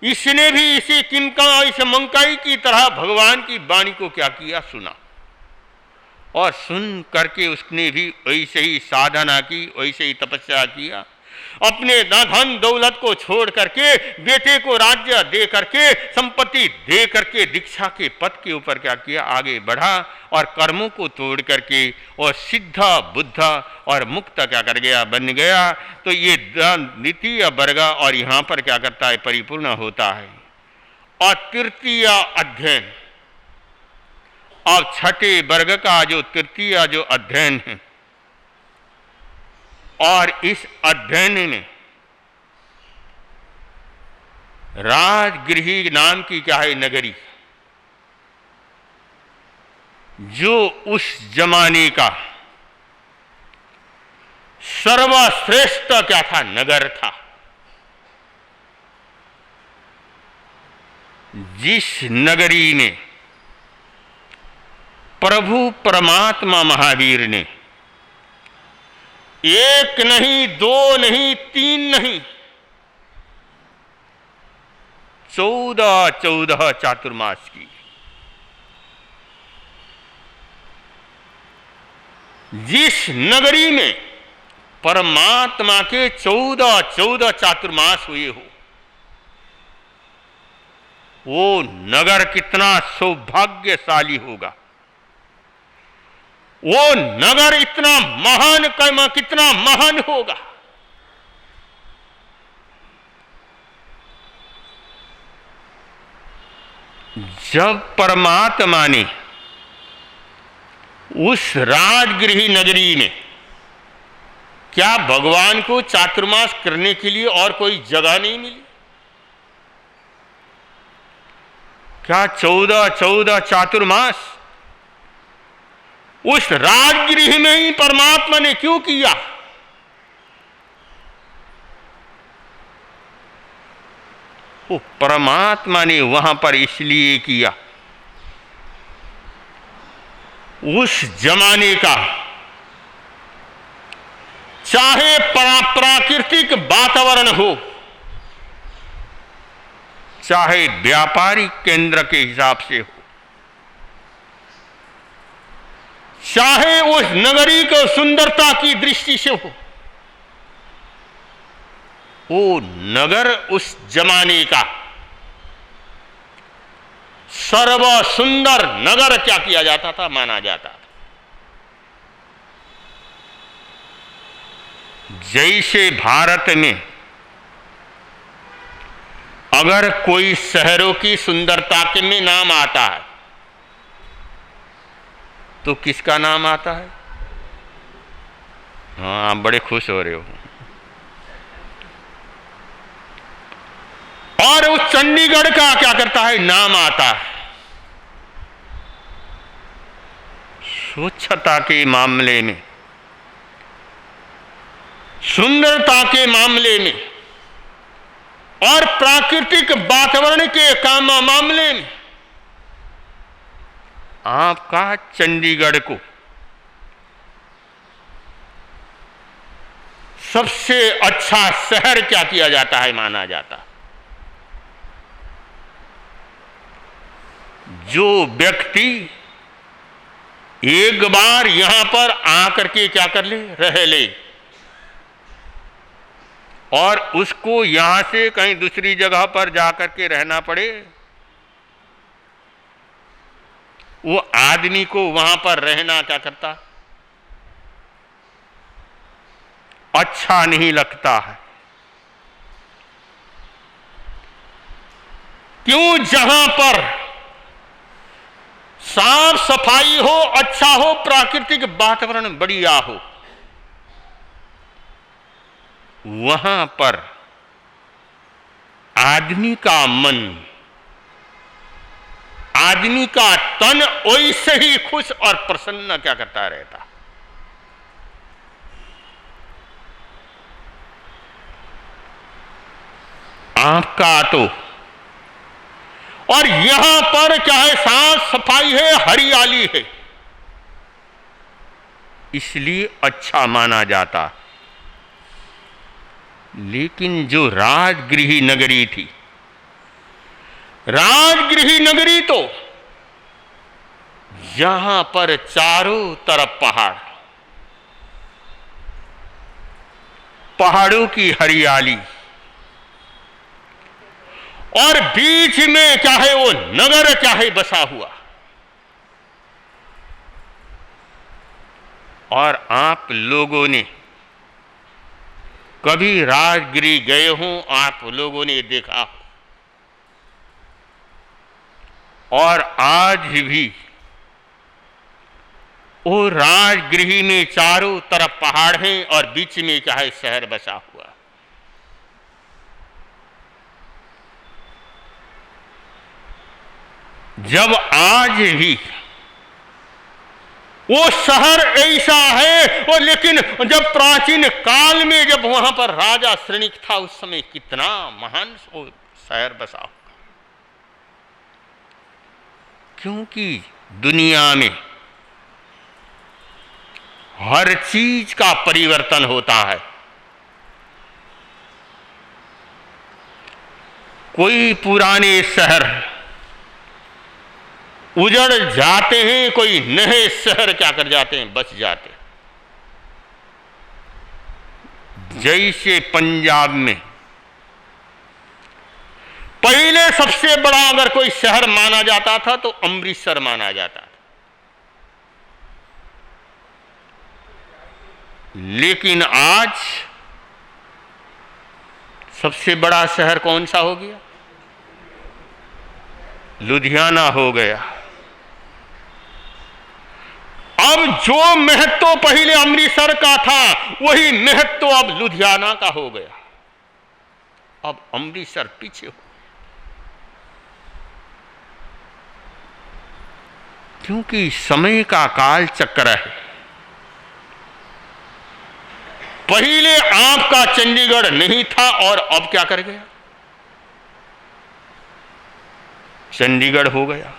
इसने भी इसी किमकम इस मंकई की तरह भगवान की वाणी को क्या किया, सुना और सुन करके उसने भी वैसे ही साधना की, वैसे ही तपस्या किया। अपने धन दौलत को छोड़ करके बेटे को राज्य दे करके, संपत्ति दे करके दीक्षा के पथ के ऊपर क्या किया, आगे बढ़ा और कर्मों को तोड़ करके और सिद्ध बुद्ध और मुक्त क्या कर गया, बन गया। तो ये द्वितीय वर्ग और यहाँ पर क्या करता है, परिपूर्ण होता है। और तृतीय अध्ययन, अब छठे वर्ग का जो तृतीय जो अध्ययन है, और इस अध्ययन में राजगृही नाम की क्या है, नगरी, जो उस जमाने का सर्वश्रेष्ठ क्या था, नगर था। जिस नगरी में प्रभु परमात्मा महावीर ने एक नहीं, दो नहीं, तीन नहीं, 14 चातुर्मास की। जिस नगरी में परमात्मा के 14 चातुर्मास हुए हो, वो नगर कितना सौभाग्यशाली होगा, वो नगर इतना महान कितना महान होगा। जब परमात्मा ने उस राजगृह नगरी में, क्या भगवान को चातुर्मास करने के लिए और कोई जगह नहीं मिली? क्या 14 चातुर्मास उस राजगृह में ही परमात्मा ने क्यों किया? वो परमात्मा ने वहां पर इसलिए किया, उस जमाने का चाहे प्राकृतिक वातावरण हो, चाहे व्यापारिक केंद्र के हिसाब से हो, चाहे उस नगरी को सुंदरता की दृष्टि से हो, वो नगर उस जमाने का सर्व सुंदर नगर क्या किया जाता था, माना जाता था। जैसे भारत में अगर कोई शहरों की सुंदरता के में नाम आता है तो किसका नाम आता है? हाँ, आप बड़े खुश हो रहे हो। और उस चंडीगढ़ का क्या करता है, नाम आता है स्वच्छता के मामले में, सुंदरता के मामले में और प्राकृतिक वातावरण के काम मामले में। आपका चंडीगढ़ को सबसे अच्छा शहर क्या किया जाता है, माना जाता है। जो व्यक्ति एक बार यहां पर आकर के क्या कर ले, रह ले, और उसको यहां से कहीं दूसरी जगह पर जाकर के रहना पड़े, वो आदमी को वहां पर रहना क्या करता, अच्छा नहीं लगता है। क्यों? जहां पर साफ सफाई हो, अच्छा हो, प्राकृतिक वातावरण बढ़िया हो, वहां पर आदमी का मन, आदमी का तन वैसे ही खुश और प्रसन्न क्या करता रहता। आपका तो, और यहां पर चाहे साफ सफाई है, हरियाली है, इसलिए अच्छा माना जाता। लेकिन जो राजगृह नगरी थी, राजगृह नगरी तो यहां पर चारों तरफ पहाड़, पहाड़ों की हरियाली, और बीच में चाहे वो नगर चाहे बसा हुआ। और आप लोगों ने कभी राजगृह गए हों, आप लोगों ने देखा हो, और आज भी वो राजगृह में चारों तरफ पहाड़ हैं और बीच में चाहे शहर बसा हुआ। जब आज भी वो शहर ऐसा है, और लेकिन जब प्राचीन काल में जब वहां पर राजा श्रेणिक था, उस समय कितना महान वो शहर बसा होगा। क्योंकि दुनिया में हर चीज का परिवर्तन होता है। कोई पुराने शहर उजड़ जाते हैं, कोई नए शहर क्या कर जाते हैं, बच जाते हैं। जैसे पंजाब में पहले सबसे बड़ा अगर कोई शहर माना जाता था तो अमृतसर माना जाता था, लेकिन आज सबसे बड़ा शहर कौन सा हो गया? लुधियाना हो गया। अब जो महत्व पहले अमृतसर का था वही महत्व अब लुधियाना का हो गया। अब अमृतसर पीछे हो, क्योंकि समय का काल चक्र है। पहले आपका चंडीगढ़ नहीं था और अब क्या कर गया? चंडीगढ़ हो गया।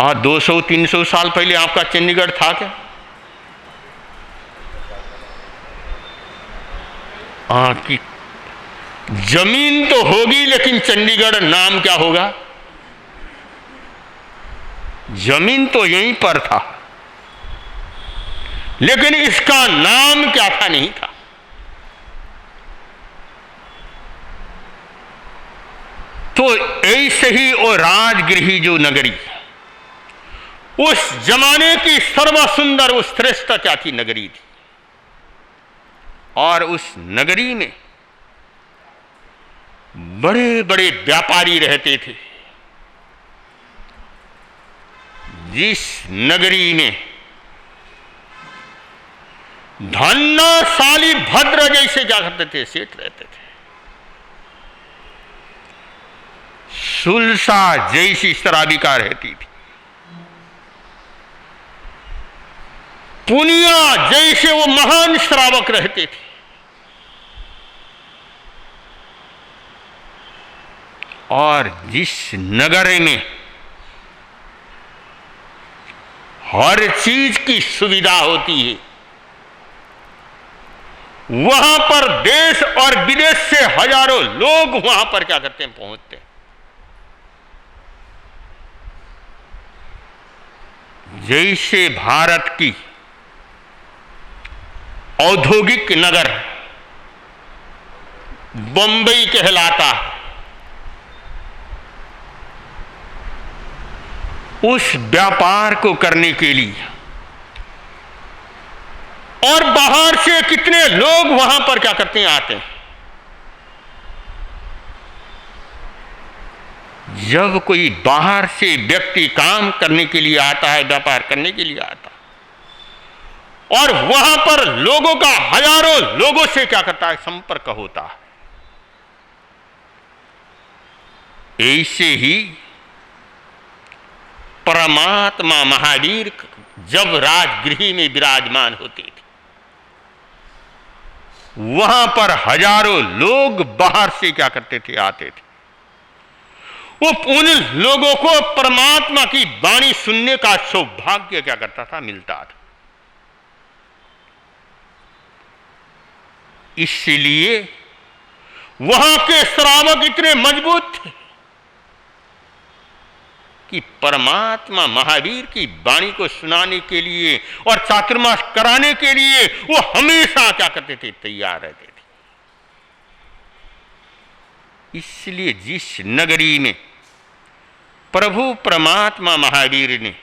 आज 200-300 साल पहले आपका चंडीगढ़ था क्या? कि जमीन तो होगी लेकिन चंडीगढ़ नाम क्या होगा? जमीन तो यहीं पर था लेकिन इसका नाम क्या था? नहीं था। तो ऐसे ही वो राजगृही जो नगरी, उस जमाने की सर्वसुंदर उस श्रेष्ठ क्या थी? नगरी थी। और उस नगरी में बड़े बड़े व्यापारी रहते थे। जिस नगरी में धन्नाशाली भद्र जैसे क्या करते थे? सेठ रहते थे। सुलसा जैसी शराबिका रहती थी। पुनिया जैसे वो महान श्रावक रहते थे। और जिस नगर में हर चीज की सुविधा होती है, वहां पर देश और विदेश से हजारों लोग वहां पर क्या करते हैं? पहुंचते हैं। जैसे भारत की औद्योगिक नगर बंबई कहलाता है, उस व्यापार को करने के लिए और बाहर से कितने लोग वहां पर क्या करते हैं? आते हैं। जब कोई बाहर से व्यक्ति काम करने के लिए आता है, व्यापार करने के लिए आता है, और वहां पर लोगों का हजारों लोगों से क्या करता है? संपर्क होता है। ऐसे ही परमात्मा महावीर जब राजगृह में विराजमान होते थे, वहां पर हजारों लोग बाहर से क्या करते थे? आते थे। वो उन लोगों को परमात्मा की वाणी सुनने का सौभाग्य क्या करता था? मिलता था। इसलिए वहां के श्रावक इतने मजबूत थे कि परमात्मा महावीर की वाणी को सुनाने के लिए और चातुर्मास कराने के लिए वो हमेशा क्या करते थे? तैयार रहते थे। इसलिए जिस नगरी में प्रभु परमात्मा महावीर ने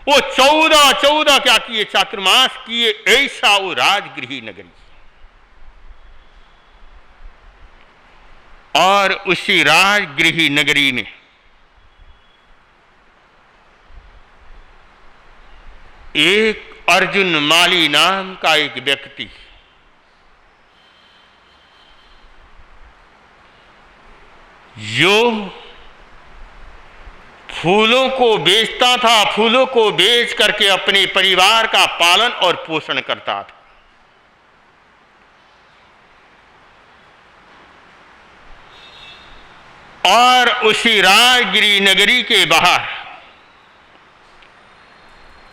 वो 14 क्या किए? चातुर्मास किए। ऐसा वो राजगृही नगरी। और उसी राजगृही नगरी में एक अर्जुन माली नाम का एक व्यक्ति जो फूलों को बेचता था, फूलों को बेच करके अपने परिवार का पालन और पोषण करता था। और उसी राजगिरी नगरी के बाहर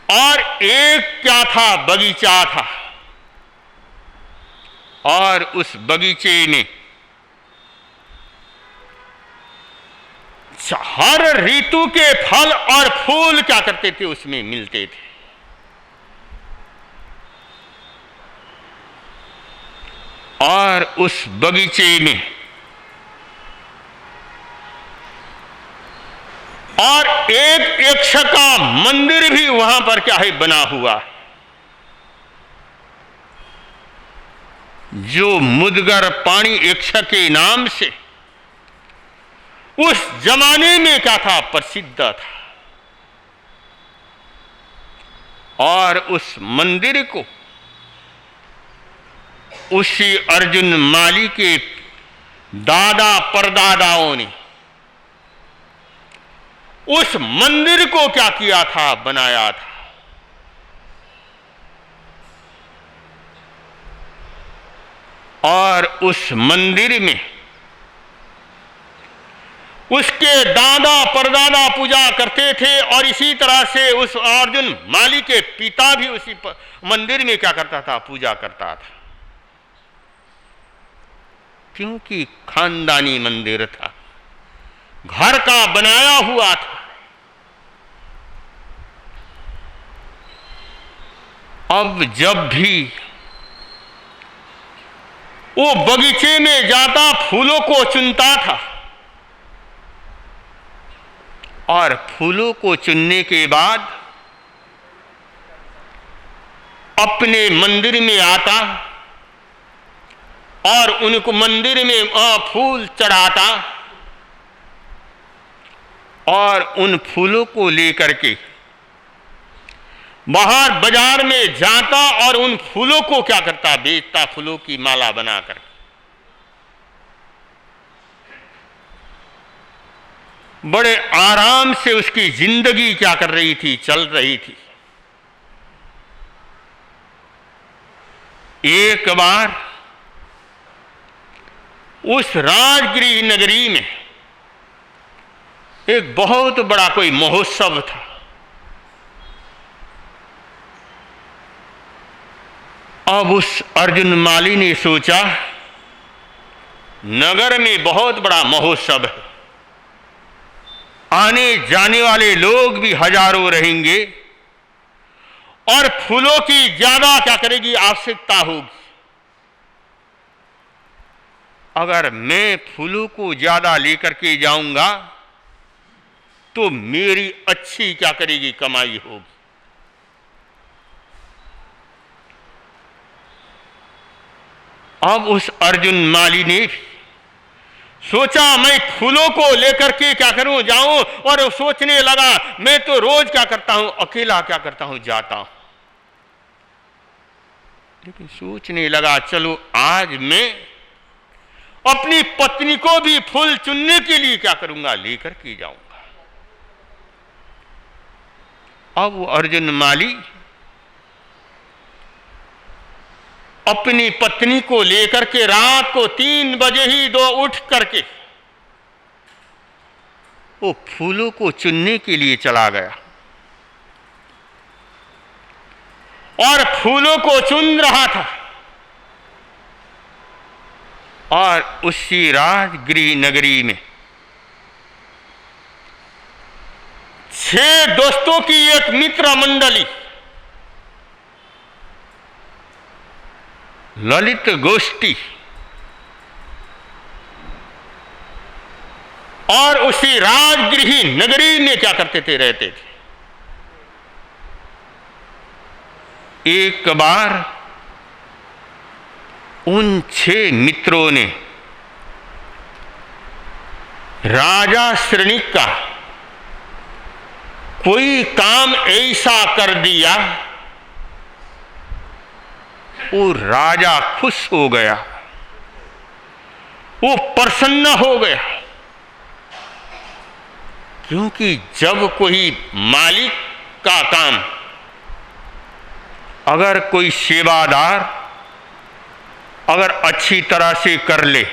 और एक क्या था? बगीचा था। और उस बगीचे में हर ऋतु के फल और फूल क्या करते थे, उसमें मिलते थे। और उस बगीचे में और एक यक्ष का मंदिर भी वहां पर क्या है, बना हुआ, जो मुदगर पाणी यक्ष के नाम से उस जमाने में क्या था, प्रसिद्ध था। और उस मंदिर को उसी अर्जुन माली के दादा परदादाओं ने उस मंदिर को क्या किया था, बनाया था। और उस मंदिर में उसके दादा परदादा पूजा करते थे, और इसी तरह से उस अर्जुन माली के पिता भी उसी मंदिर में क्या करता था, पूजा करता था, क्योंकि खानदानी मंदिर था, घर का बनाया हुआ था। अब जब भी वो बगीचे में जाता, फूलों को चुनता था, और फूलों को चुनने के बाद अपने मंदिर में आता और उनको मंदिर में फूल चढ़ाता, और उन फूलों को लेकर के बाहर बाजार में जाता और उन फूलों को क्या करता, बेचता, फूलों की माला बनाकर। बड़े आराम से उसकी जिंदगी क्या कर रही थी, चल रही थी। एक बार उस राजगिरी नगरी में एक बहुत बड़ा कोई महोत्सव था। अब उस अर्जुन माली ने सोचा, नगर में बहुत बड़ा महोत्सव है, आने जाने वाले लोग भी हजारों रहेंगे, और फूलों की ज्यादा क्या करेगी, आवश्यकता होगी। अगर मैं फूलों को ज्यादा लेकर के जाऊंगा तो मेरी अच्छी क्या करेगी, कमाई होगी। अब उस अर्जुन माली ने सोचा, मैं फूलों को लेकर के क्या करूं, जाऊं, और सोचने लगा, मैं तो रोज क्या करता हूं, अकेला क्या करता हूं, जाता हूं। लेकिन सोचने लगा, चलो आज मैं अपनी पत्नी को भी फूल चुनने के लिए क्या करूंगा, लेकर के जाऊंगा। अब वो अर्जुन माली अपनी पत्नी को लेकर के रात को 3 बजे ही उठ करके वो फूलों को चुनने के लिए चला गया, और फूलों को चुन रहा था। और उसी राजगिरी नगरी में 6 दोस्तों की एक मित्र मंडली ललित गोष्ठी, और उसी राजगृही नगरी में क्या करते थे, रहते थे। एक बार उन 6 मित्रों ने राजा श्रेणिक का कोई काम ऐसा कर दिया, वो राजा खुश हो गया, वो प्रसन्न हो गया। क्योंकि जब कोई मालिक का काम अगर कोई सेवादार अगर अच्छी तरह से कर ले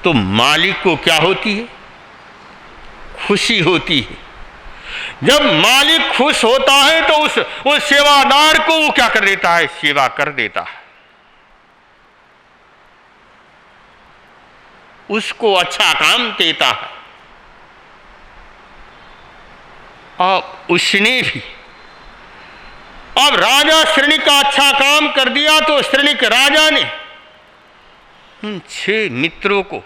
तो मालिक को क्या होती है, खुशी होती है। जब मालिक खुश होता है तो उस सेवादार को वो क्या कर देता है, सेवा कर देता है। उसको अच्छा काम देता है। और उसने भी अब राजा श्रेणिक का अच्छा काम कर दिया तो श्रेणिक राजा ने उन 6 मित्रों को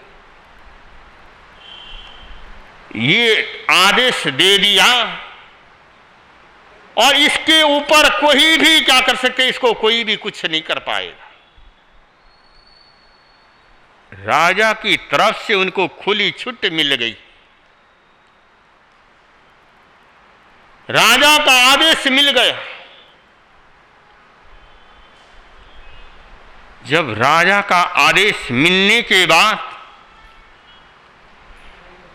ये आदेश दे दिया और इसके ऊपर कोई भी क्या कर सकते, इसको कोई भी कुछ नहीं कर पाएगा। राजा की तरफ से उनको खुली छूट मिल गई। राजा का आदेश मिल गया। जब राजा का आदेश मिलने के बाद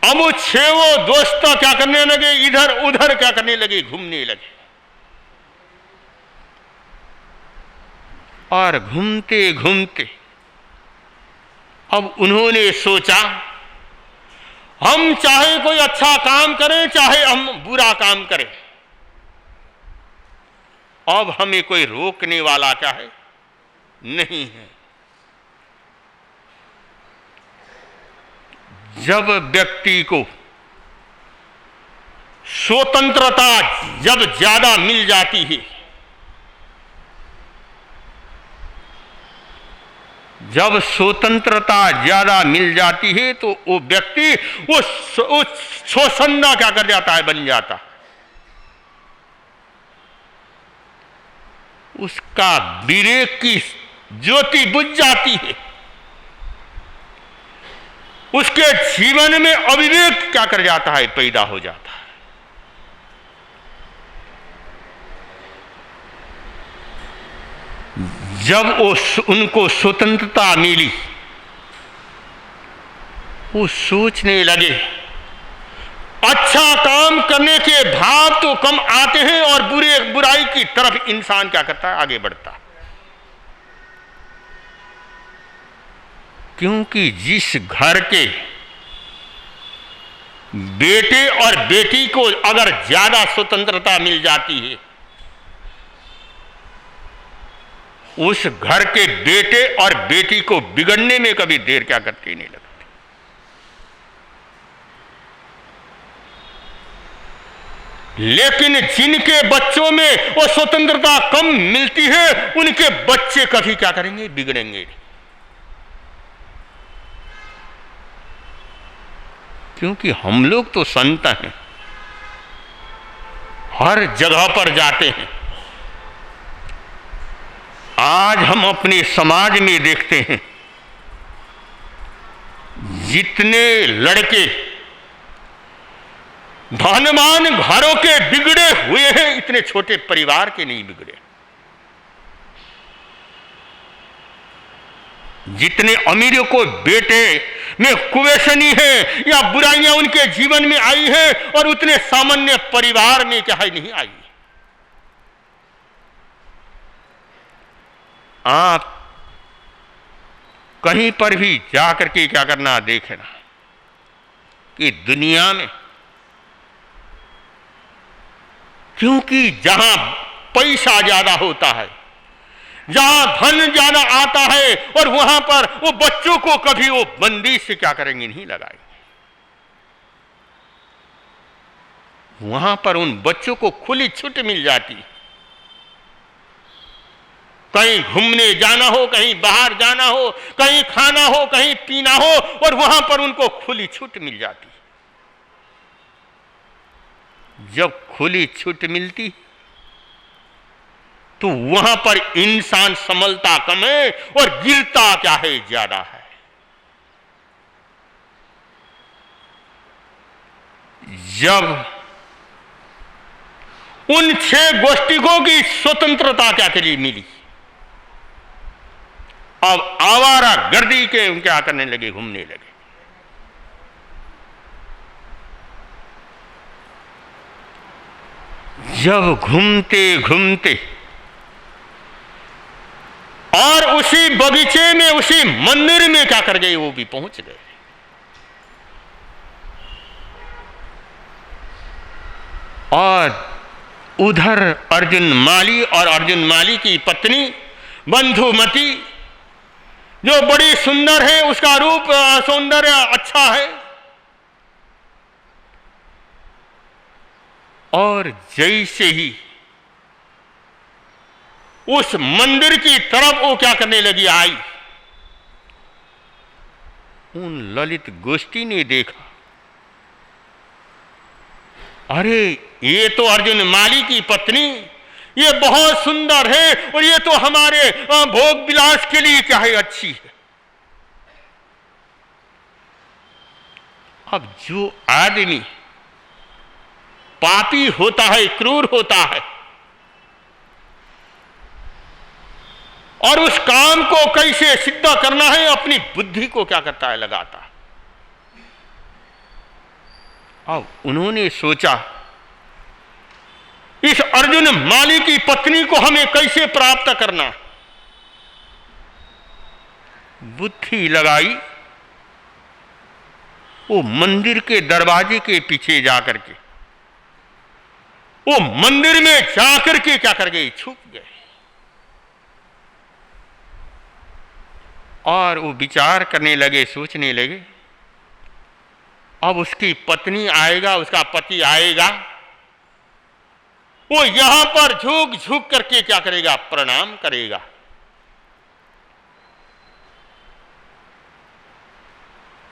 अब वो 6 दोस्त क्या करने लगे, इधर उधर क्या करने लगे, घूमने लगे। और घूमते घूमते अब उन्होंने सोचा हम चाहे कोई अच्छा काम करें चाहे हम बुरा काम करें, अब हमें कोई रोकने वाला क्या है, नहीं है। जब व्यक्ति को स्वतंत्रता जब ज्यादा मिल जाती है, जब स्वतंत्रता ज्यादा मिल जाती है तो वो व्यक्ति वो शोषंदा क्या कर जाता है, बन जाता है। उसका विवेक की ज्योति बुझ जाती है। उसके जीवन में अविवेक क्या कर जाता है, पैदा हो जाता है। जब उनको स्वतंत्रता मिली, वो सोचने लगे अच्छा काम करने के भाव तो कम आते हैं और बुराई की तरफ इंसान क्या करता है, आगे बढ़ता है। क्योंकि जिस घर के बेटे और बेटी को अगर ज्यादा स्वतंत्रता मिल जाती है, उस घर के बेटे और बेटी को बिगड़ने में कभी देर क्या करती नहीं लगती। लेकिन जिनके बच्चों में वो स्वतंत्रता कम मिलती है, उनके बच्चे कभी क्या करेंगे, बिगड़ेंगे। क्योंकि हम लोग तो संत हैं, हर जगह पर जाते हैं। आज हम अपने समाज में देखते हैं जितने लड़के धनवान घरों के बिगड़े हुए हैं, इतने छोटे परिवार के नहीं बिगड़े। जितने अमीरों को बेटे में कुवेशनी है या बुराइयां उनके जीवन में आई है, और उतने सामान्य परिवार में क्या है, नहीं आई। आप कहीं पर भी जाकर के क्या करना, देखना कि दुनिया में, क्योंकि जहां पैसा ज्यादा होता है, जहां धन ज्यादा आता है, और वहां पर वो बच्चों को कभी वो बंदी से क्या करेंगे, नहीं लगाएंगे। वहां पर उन बच्चों को खुली छूट मिल जाती है। कहीं घूमने जाना हो, कहीं बाहर जाना हो, कहीं खाना हो, कहीं पीना हो, और वहां पर उनको खुली छूट मिल जाती। जब खुली छूट मिलती तो वहां पर इंसान संभलता कम है और गिरता क्या है, ज्यादा है। जब उन 6 गोष्ठिकों की स्वतंत्रता क्या के लिए मिली, अब आवारा गर्दी के क्या करने लगे, घूमने लगे। जब घूमते घूमते और उसी बगीचे में, उसी मंदिर में क्या कर गए, वो भी पहुंच गए। और उधर अर्जुन माली और अर्जुन माली की पत्नी बंधुमती जो बड़ी सुंदर है, उसका रूप सौंदर्य अच्छा है, और जैसे ही उस मंदिर की तरफ वो क्या करने लगी, आई, उन ललित गोष्ठी ने देखा, अरे ये तो अर्जुन माली की पत्नी, ये बहुत सुंदर है, और ये तो हमारे भोग विलास के लिए क्या है, अच्छी है। अब जो आदमी पापी होता है, क्रूर होता है, और उस काम को कैसे सिद्ध करना है, अपनी बुद्धि को क्या करता है, लगाता है। अब उन्होंने सोचा इस अर्जुन माली की पत्नी को हमें कैसे प्राप्त करना। बुद्धि लगाई, वो मंदिर के दरवाजे के पीछे जाकर के, वो मंदिर में जाकर के क्या कर गए, छुप गए, और वो विचार करने लगे, सोचने लगे, अब उसकी पत्नी आएगा, उसका पति आएगा, वो यहां पर झुक झुक करके क्या करेगा, प्रणाम करेगा।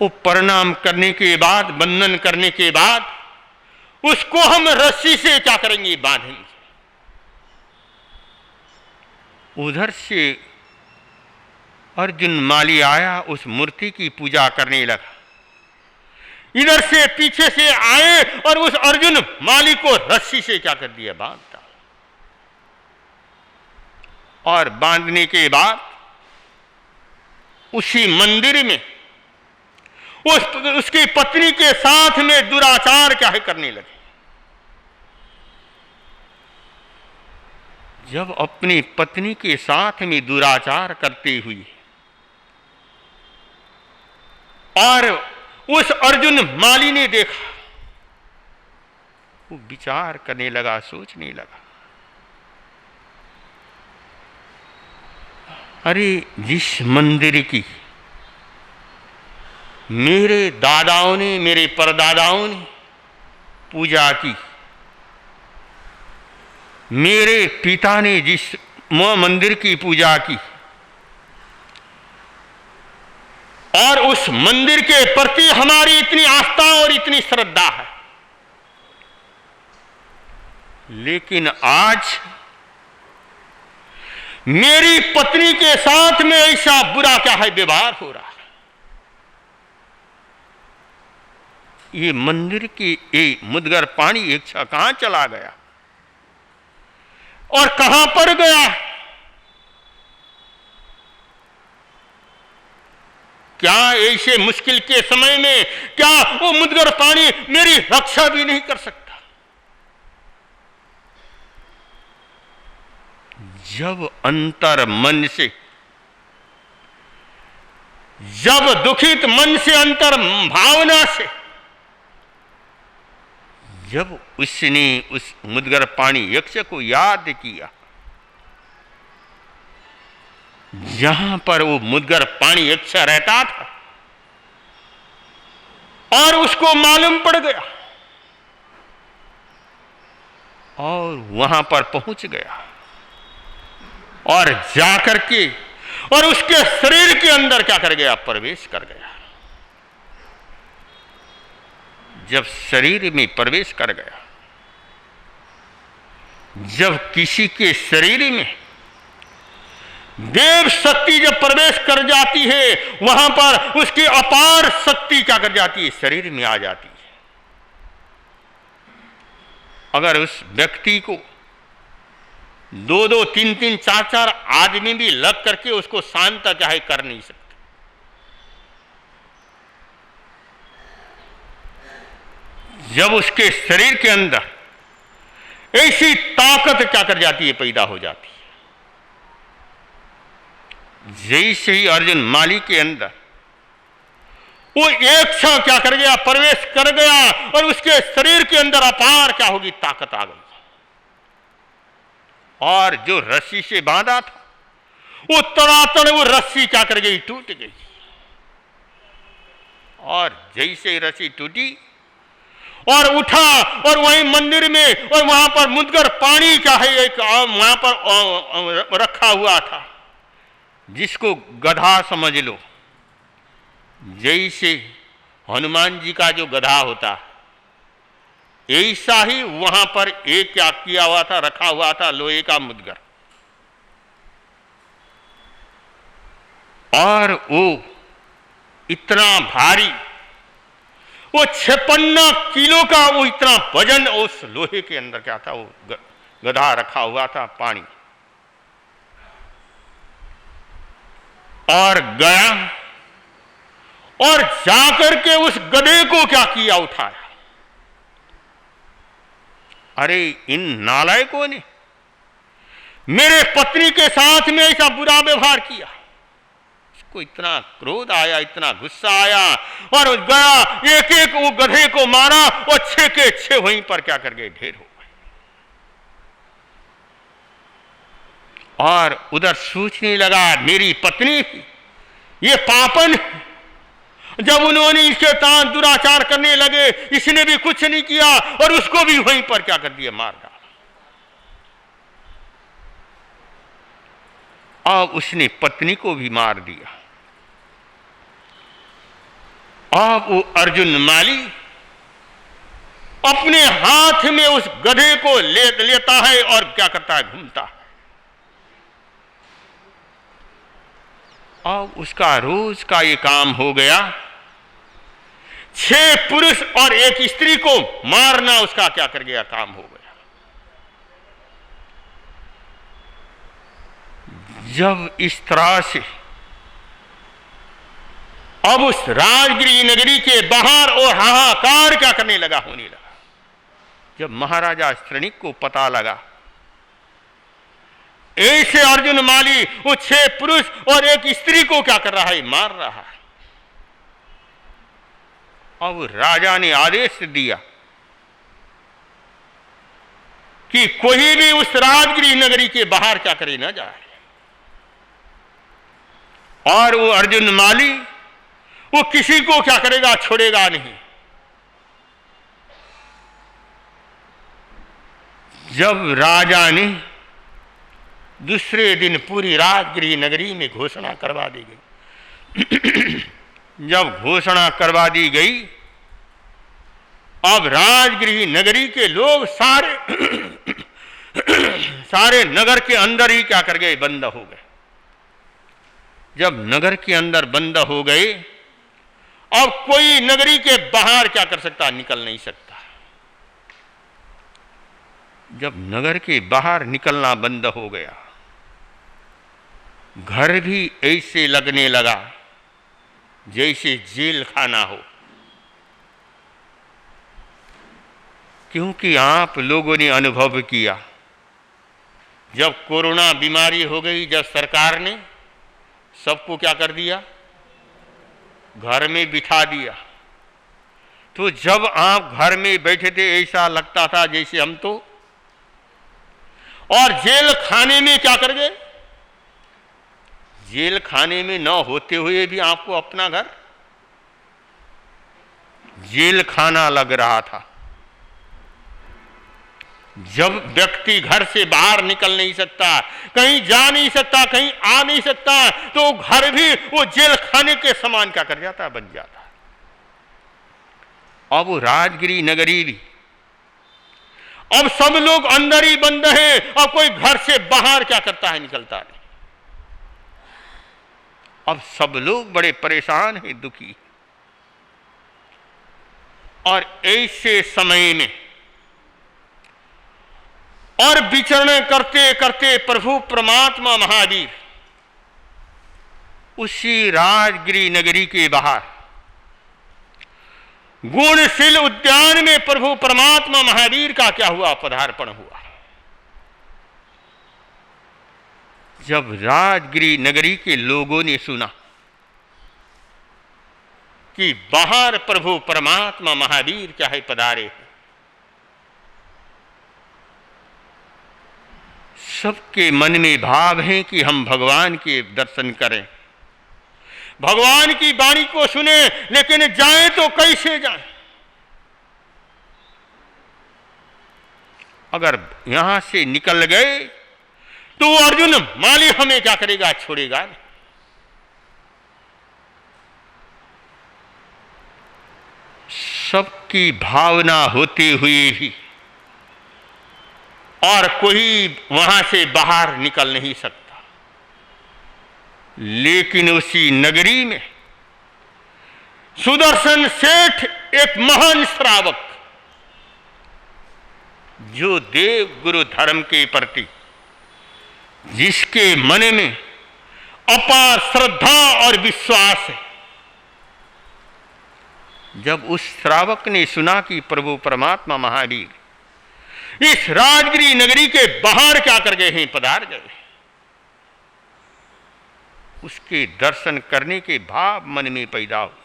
वो प्रणाम करने के बाद, वंदन करने के बाद, उसको हम रस्सी से क्या करेंगे, बांधेंगे। उधर से अर्जुन माली आया, उस मूर्ति की पूजा करने लगा। इधर से पीछे से आए और उस अर्जुन माली को रस्सी से क्या कर दिया, बांध डाला। और बांधने के बाद उसी मंदिर में उसकी पत्नी के साथ में दुराचार क्या है, करने लगे। जब अपनी पत्नी के साथ में दुराचार करते हुए और उस अर्जुन माली ने देखा, वो विचार करने लगा, सोचने लगा, अरे जिस मंदिर की मेरे दादाओं ने, मेरे परदादाओं ने पूजा की, मेरे पिता ने जिस मंदिर की पूजा की, और उस मंदिर के प्रति हमारी इतनी आस्था और इतनी श्रद्धा है, लेकिन आज मेरी पत्नी के साथ में ऐसा बुरा क्या है, व्यवहार हो रहा है। ये मंदिर की ये मुदगर पानी एक कहां चला गया और कहां पर गया। क्या ऐसे मुश्किल के समय में क्या वो मुदगर पानी मेरी रक्षा भी नहीं कर सकता। जब अंतर मन से, जब दुखित मन से, अंतर भावना से, जब उसने उस मुदगर पानी यक्ष को याद किया, जहां पर वो मुदगर पानी यक्ष रहता था, और उसको मालूम पड़ गया और वहां पर पहुंच गया और जाकर के और उसके शरीर के अंदर क्या कर गया, प्रवेश कर गया। जब शरीर में प्रवेश कर गया, जब किसी के शरीर में देव शक्ति जब प्रवेश कर जाती है, वहां पर उसकी अपार शक्ति क्या कर जाती है, शरीर में आ जाती है। अगर उस व्यक्ति को 2-2, 3-3, 4-4 आदमी भी लग करके उसको शांत क्या है कर नहीं सकते। जब उसके शरीर के अंदर ऐसी ताकत क्या कर जाती है, पैदा हो जाती है। जैसे ही अर्जुन माली के अंदर वो एक क्षण क्या कर गया, प्रवेश कर गया और उसके शरीर के अंदर अपार क्या होगी, ताकत आ गई। और जो रस्सी से बांधा था वो तड़ातड़ वो रस्सी क्या कर गई, टूट गई। और जैसे रस्सी टूटी और उठा और वहीं मंदिर में, और वहां पर मुदगर पानी का है एक वहां पर रखा हुआ था, जिसको गधा समझ लो। जैसे हनुमान जी का जो गधा होता, ऐसा ही वहां पर एक क्या किया हुआ था, रखा हुआ था लोहे का मुदगर। और वो इतना भारी, वो 56 किलो का वो इतना वजन उस लोहे के अंदर क्या था, वो गधा रखा हुआ था पानी। और गया और जाकर के उस गधे को क्या किया, उठाया। अरे इन नालायकों ने मेरे पत्नी के साथ में ऐसा बुरा व्यवहार किया। उसको इतना क्रोध आया, इतना गुस्सा आया, और गया एक एक वो गधे को मारा, और 6 के 6 वहीं पर क्या कर गए, ढेर हो गए। और उधर सोचने लगा, मेरी पत्नी ये पापन, जब उन्होंने इसके साथ दुराचार करने लगे, इसने भी कुछ नहीं किया, और उसको भी वहीं पर क्या कर दिया, मार डाला। अब उसने पत्नी को भी मार दिया। अब वो अर्जुन माली अपने हाथ में उस गधे को लेता है और क्या करता है, घूमता है। अब उसका रोज का ये काम हो गया, 6 पुरुष और 1 स्त्री को मारना उसका क्या कर गया, काम हो गया। जब इस तरह से अब उस राजगिरी नगरी के बाहर और हाहाकार क्या करने लगा, होने लगा। जब महाराजा श्रेणिक को पता लगा ऐसे अर्जुन माली वो 6 पुरुष और 1 स्त्री को क्या कर रहा है, मार रहा है। अब राजा ने आदेश दिया कि कोई भी उस राजगिरी नगरी के बाहर क्या करे, ना जाए। और वो अर्जुन माली वो किसी को क्या करेगा, छोड़ेगा नहीं। जब राजा ने दूसरे दिन पूरी राजगिरी नगरी में घोषणा करवा दी गई। जब घोषणा करवा दी गई, अब राजगिरी नगरी के लोग सारे नगर के अंदर ही क्या कर गए, बंद हो गए। जब नगर के अंदर बंद हो गए, अब कोई नगरी के बाहर क्या कर सकता, निकल नहीं सकता। जब नगर के बाहर निकलना बंद हो गया, घर भी ऐसे लगने लगा जैसे जेल खाना हो। क्योंकि आप लोगों ने अनुभव किया, जब कोरोना बीमारी हो गई, जब सरकार ने सबको क्या कर दिया, घर में बिठा दिया, तो जब आप घर में बैठे थे ऐसा लगता था जैसे हम तो, और जेल खाने में क्या कर गए, जेल खाने में न होते हुए भी आपको अपना घर जेल खाना लग रहा था। जब व्यक्ति घर से बाहर निकल नहीं सकता, कहीं जा नहीं सकता, कहीं आ नहीं सकता, तो घर भी वो जेल खाने के समान क्या कर जाता, बन जाता। अब वो राजगिरी नगरी भी, अब सब लोग अंदर ही बंद है, अब कोई घर से बाहर क्या करता है, निकलता नहीं। अब सब लोग बड़े परेशान हैं, दुखी। और ऐसे समय में और विचरण करते करते प्रभु परमात्मा महावीर उसी राजगिरी नगरी के बाहर गुणशील उद्यान में प्रभु परमात्मा महावीर का क्या हुआ, पदार्पण हुआ। जब राजगिरी नगरी के लोगों ने सुना कि बाहर प्रभु परमात्मा महावीर क्या है, पधारे, सबके मन में भाव है कि हम भगवान के दर्शन करें, भगवान की वाणी को सुने, लेकिन जाएं तो कैसे जाएं? अगर यहां से निकल गए तो अर्जुन माली हमें क्या करेगा? छोड़ेगा नहीं। सबकी भावना होते हुए भी और कोई वहां से बाहर निकल नहीं सकता, लेकिन उसी नगरी में सुदर्शन सेठ एक महान श्रावक, जो देव गुरु धर्म के प्रति जिसके मन में अपार श्रद्धा और विश्वास है, जब उस श्रावक ने सुना कि प्रभु परमात्मा महावीर इस राजगिरी नगरी के बाहर क्या कर गए हैं? पधार गए। उसके दर्शन करने के भाव मन में पैदा हुए।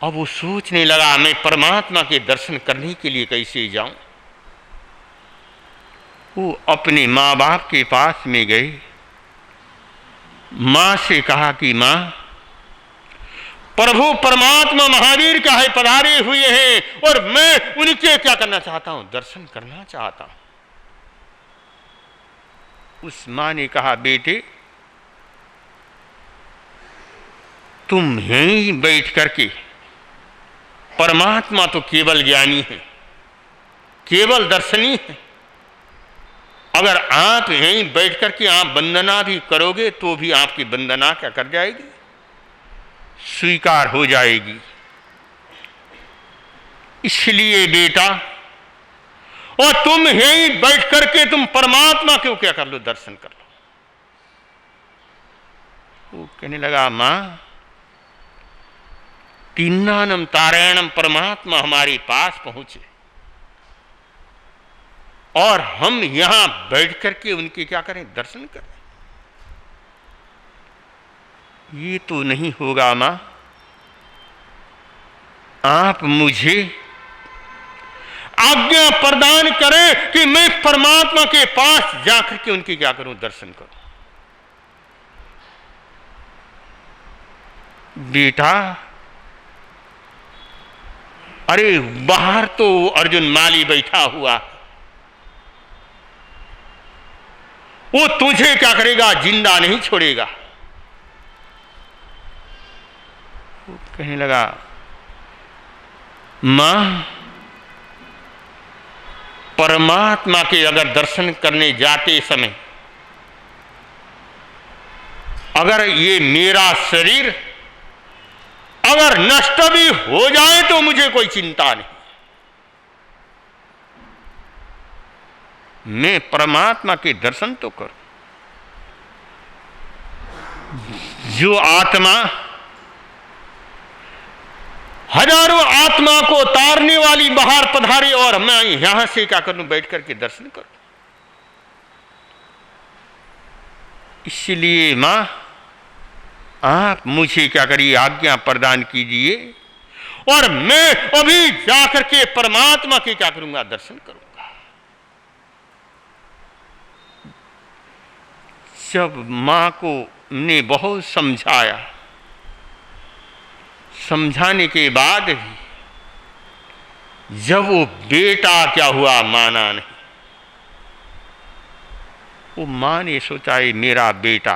अब वो सोचने लगा, मैं परमात्मा के दर्शन करने के लिए कैसे जाऊं? वो अपने माँ बाप के पास में गए, माँ से कहा कि माँ, प्रभु परमात्मा महावीर का है पधारे हुए हैं और मैं उनके क्या करना चाहता हूं? दर्शन करना चाहता हूं। उस मां ने कहा, बेटे तुम यहीं बैठ करके, परमात्मा तो केवल ज्ञानी है, केवल दर्शनी है। अगर आप यहीं बैठ करके आप वंदना भी करोगे तो भी आपकी वंदना क्या कर जाएगी? स्वीकार हो जाएगी। इसलिए बेटा, और तुम यहीं बैठ करके तुम परमात्मा क्यों क्या कर लो? दर्शन कर लो। वो कहने लगा, मां तीनानम तारायणम परमात्मा हमारे पास पहुंचे और हम यहां बैठ करके उनके क्या करें? दर्शन करें। ये तो नहीं होगा मां, आप मुझे आज्ञा प्रदान करें कि मैं परमात्मा के पास जाकर के उनकी क्या करूं? दर्शन करूं। बेटा, अरे बाहर तो अर्जुन माली बैठा हुआ, वो तुझे क्या करेगा? जिंदा नहीं छोड़ेगा। वो कहने लगा, मां परमात्मा के अगर दर्शन करने जाते समय अगर ये मेरा शरीर अगर नष्ट भी हो जाए तो मुझे कोई चिंता नहीं। मैं परमात्मा के दर्शन तो करूं। जो आत्मा हजारों आत्मा को तारने वाली बाहर पधारे और मैं यहां से क्या करूं? बैठ करके दर्शन करूं। इसलिए मां, आप मुझे क्या करिए? आज्ञा प्रदान कीजिए और मैं अभी जाकर के परमात्मा के क्या करूंगा? दर्शन करूंगा। जब मां को ने बहुत समझाया, समझाने के बाद भी जब वो बेटा क्या हुआ? माना नहीं। वो मां ने सोचा, ये मेरा बेटा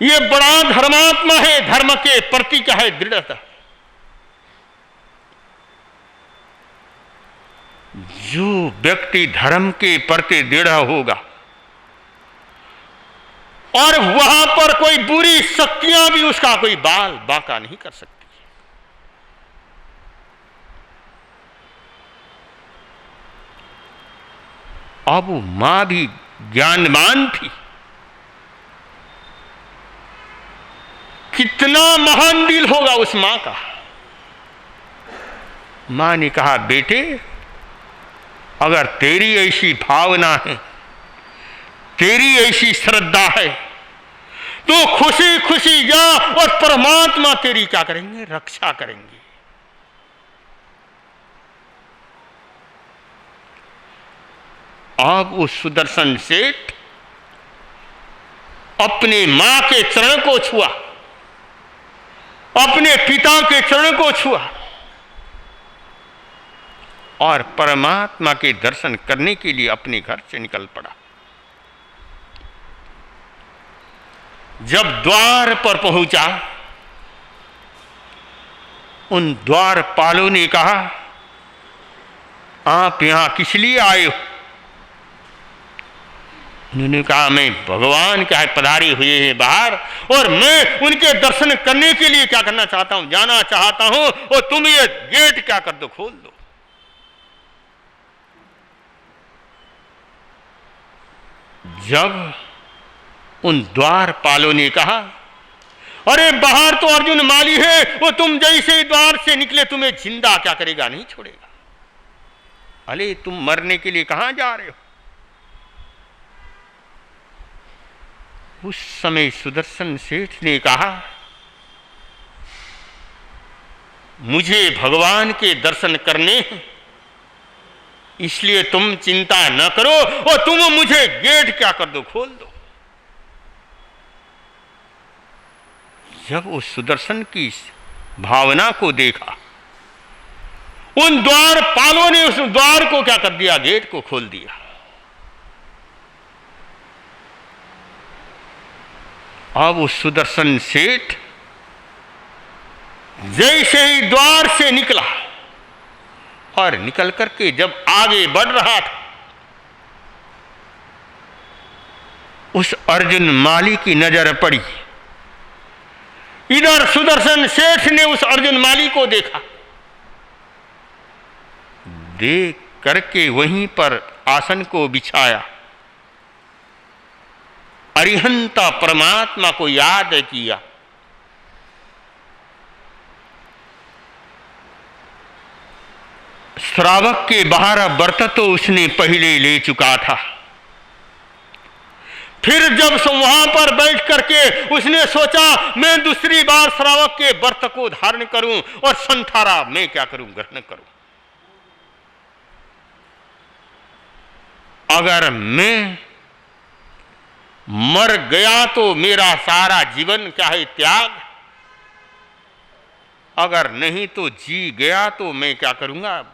ये बड़ा धर्मात्मा है, धर्म के प्रति क्या है? दृढ़ता। जो व्यक्ति धर्म के प्रति दृढ़ होगा और वहां पर कोई बुरी शक्तियां भी उसका कोई बाल बांका नहीं कर सकती। अब वो मां भी ज्ञानवान थी। कितना महान दिल होगा उस मां का। मां ने कहा, बेटे अगर तेरी ऐसी भावना है, तेरी ऐसी श्रद्धा है, तो खुशी खुशी जा और परमात्मा तेरी क्या करेंगे? रक्षा करेंगे। अब उस सुदर्शन सेठ अपने मां के चरण को छुआ, अपने पिता के चरण को छुआ और परमात्मा के दर्शन करने के लिए अपने घर से निकल पड़ा। जब द्वार पर पहुंचा, उन द्वारपालों ने कहा, आप यहां किस लिए आए हो? उन्होंने कहा, मैं भगवान क्या है पधारे हुए हैं बाहर, और मैं उनके दर्शन करने के लिए क्या करना चाहता हूं, जाना चाहता हूं, और तुम ये गेट क्या कर दो, खोल दो। जब उन द्वारपालों ने कहा, अरे बाहर तो अर्जुन माली है, वो तुम जैसे ही द्वार से निकले तुम्हें जिंदा क्या करेगा, नहीं छोड़ेगा। अरे तुम मरने के लिए कहां जा रहे हो? उस समय सुदर्शन सेठ ने कहा, मुझे भगवान के दर्शन करने हैं, इसलिए तुम चिंता न करो, और तुम मुझे गेट क्या कर दो, खोल दो। जब उस सुदर्शन की भावना को देखा, उन द्वारपालों ने उस द्वार को क्या कर दिया, गेट को खोल दिया। अब उस सुदर्शन सेठ जैसे ही द्वार से निकला और निकल करके जब आगे बढ़ रहा था, उस अर्जुन माली की नजर पड़ी। इधर सुदर्शन सेठ ने उस अर्जुन माली को देखा, देख करके वहीं पर आसन को बिछाया, अरिहंता परमात्मा को याद किया। श्रावक के 12 व्रत तो उसने पहले ले चुका था। फिर जब वहां पर बैठ करके उसने सोचा, मैं दूसरी बार श्रावक के व्रत को धारण करूं और संथारा मैं क्या करूं, ग्रहण करूं। अगर मैं मर गया तो मेरा सारा जीवन क्या है, त्याग। अगर नहीं तो जी गया तो मैं क्या करूंगा,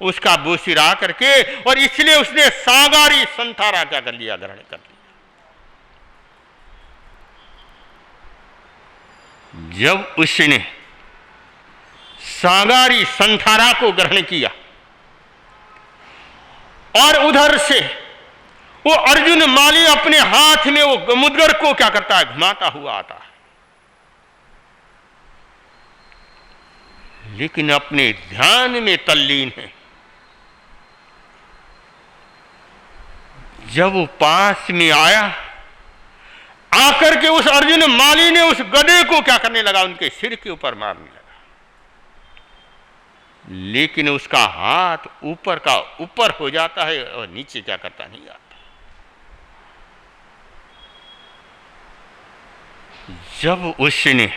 उसका बोसिरा करके। और इसलिए उसने सागारी संथारा क्या कर लिया, ग्रहण कर लिया। जब उसने सागारी संथारा को ग्रहण किया और उधर से वो अर्जुन माली अपने हाथ में वो मुद्गर को क्या करता है, घुमाता हुआ आता है, लेकिन अपने ध्यान में तल्लीन है। जब वो पास में आया, आकर के उस अर्जुन माली ने उस गधे को क्या करने लगा, उनके सिर के ऊपर मारने लगा, लेकिन उसका हाथ ऊपर का ऊपर हो जाता है और नीचे क्या करता नहीं आता। जब उसने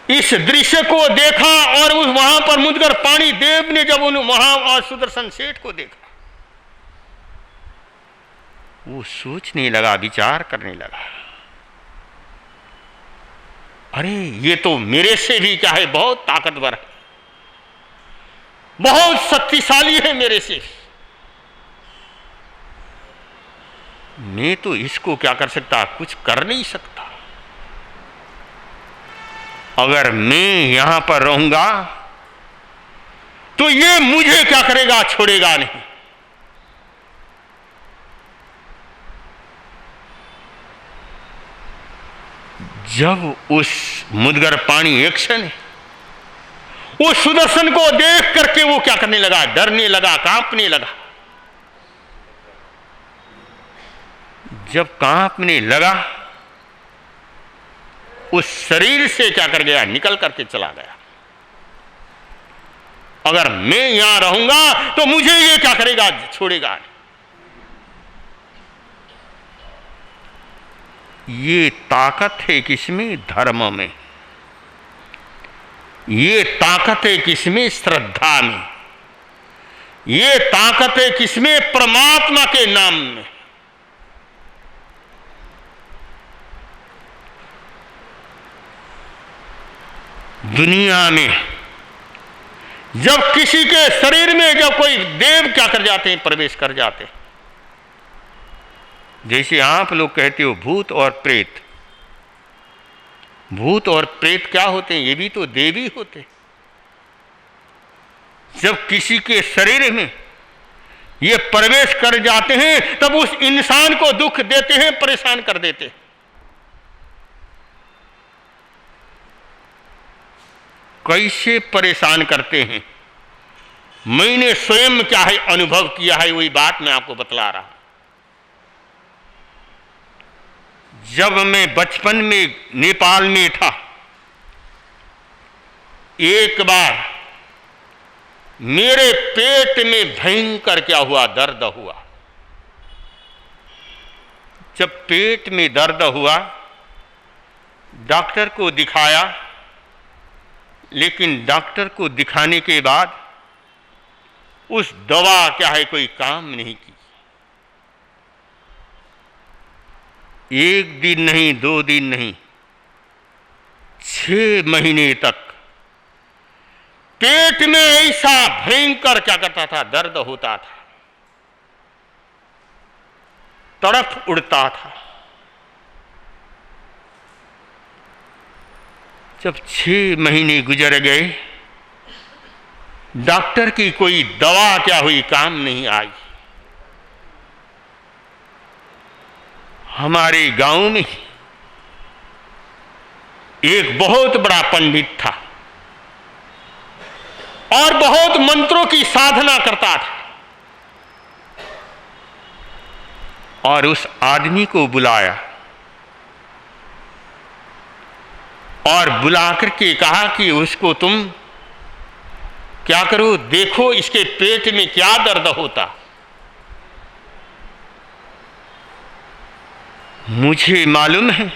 इस दृश्य को देखा और उस वहां पर मुद्गर पाणी देव ने जब उन वहां सुदर्शन सेठ को देखा, वो सोचने लगा, विचार करने लगा, अरे ये तो मेरे से भी क्या है, बहुत ताकतवर है, बहुत शक्तिशाली है मेरे से। मैं तो इसको क्या कर सकता, कुछ कर नहीं सकता। अगर मैं यहां पर रहूंगा तो ये मुझे क्या करेगा, छोड़ेगा नहीं। जब उस मुद्गर पाणी एक्शन वो सुदर्शन को देख करके वो क्या करने लगा, डरने लगा, कांपने लगा। जब कांपने लगा, उस शरीर से क्या कर गया, निकल करके चला गया। अगर मैं यहां रहूंगा तो मुझे ये क्या करेगा, छोड़ेगा। ये ताकत है किसमें, धर्म में। ये ताकत है किसमें, श्रद्धा में। ये ताकत है किसमें? परमात्मा के नाम में। दुनिया में जब किसी के शरीर में जब कोई देव क्या कर जाते हैं? प्रवेश कर जाते हैं। जैसे आप लोग कहते हो भूत और प्रेत। भूत और प्रेत क्या होते हैं? ये भी तो देवी होते हैं। जब किसी के शरीर में ये प्रवेश कर जाते हैं तब उस इंसान को दुख देते हैं, परेशान कर देते हैं। कैसे परेशान करते हैं? मैंने स्वयं क्या है अनुभव किया है, वही बात मैं आपको बतला रहा हूं। जब मैं बचपन में नेपाल में था, एक बार मेरे पेट में भयंकर क्या हुआ? दर्द हुआ। जब पेट में दर्द हुआ, डॉक्टर को दिखाया, लेकिन डॉक्टर को दिखाने के बाद उस दवा क्या है कोई काम नहीं की। एक दिन नहीं, 2 दिन नहीं, 6 महीने तक पेट में ऐसा भयंकर क्या करता था? दर्द होता था, तड़प उड़ता था। जब 6 महीने गुजर गए, डॉक्टर की कोई दवा क्या हुई? काम नहीं आई। हमारे गांव में एक बहुत बड़ा पंडित था और बहुत मंत्रों की साधना करता था, और उस आदमी को बुलाया और बुलाकर के कहा कि उसको तुम क्या करो, देखो इसके पेट में क्या दर्द होता। मुझे मालूम है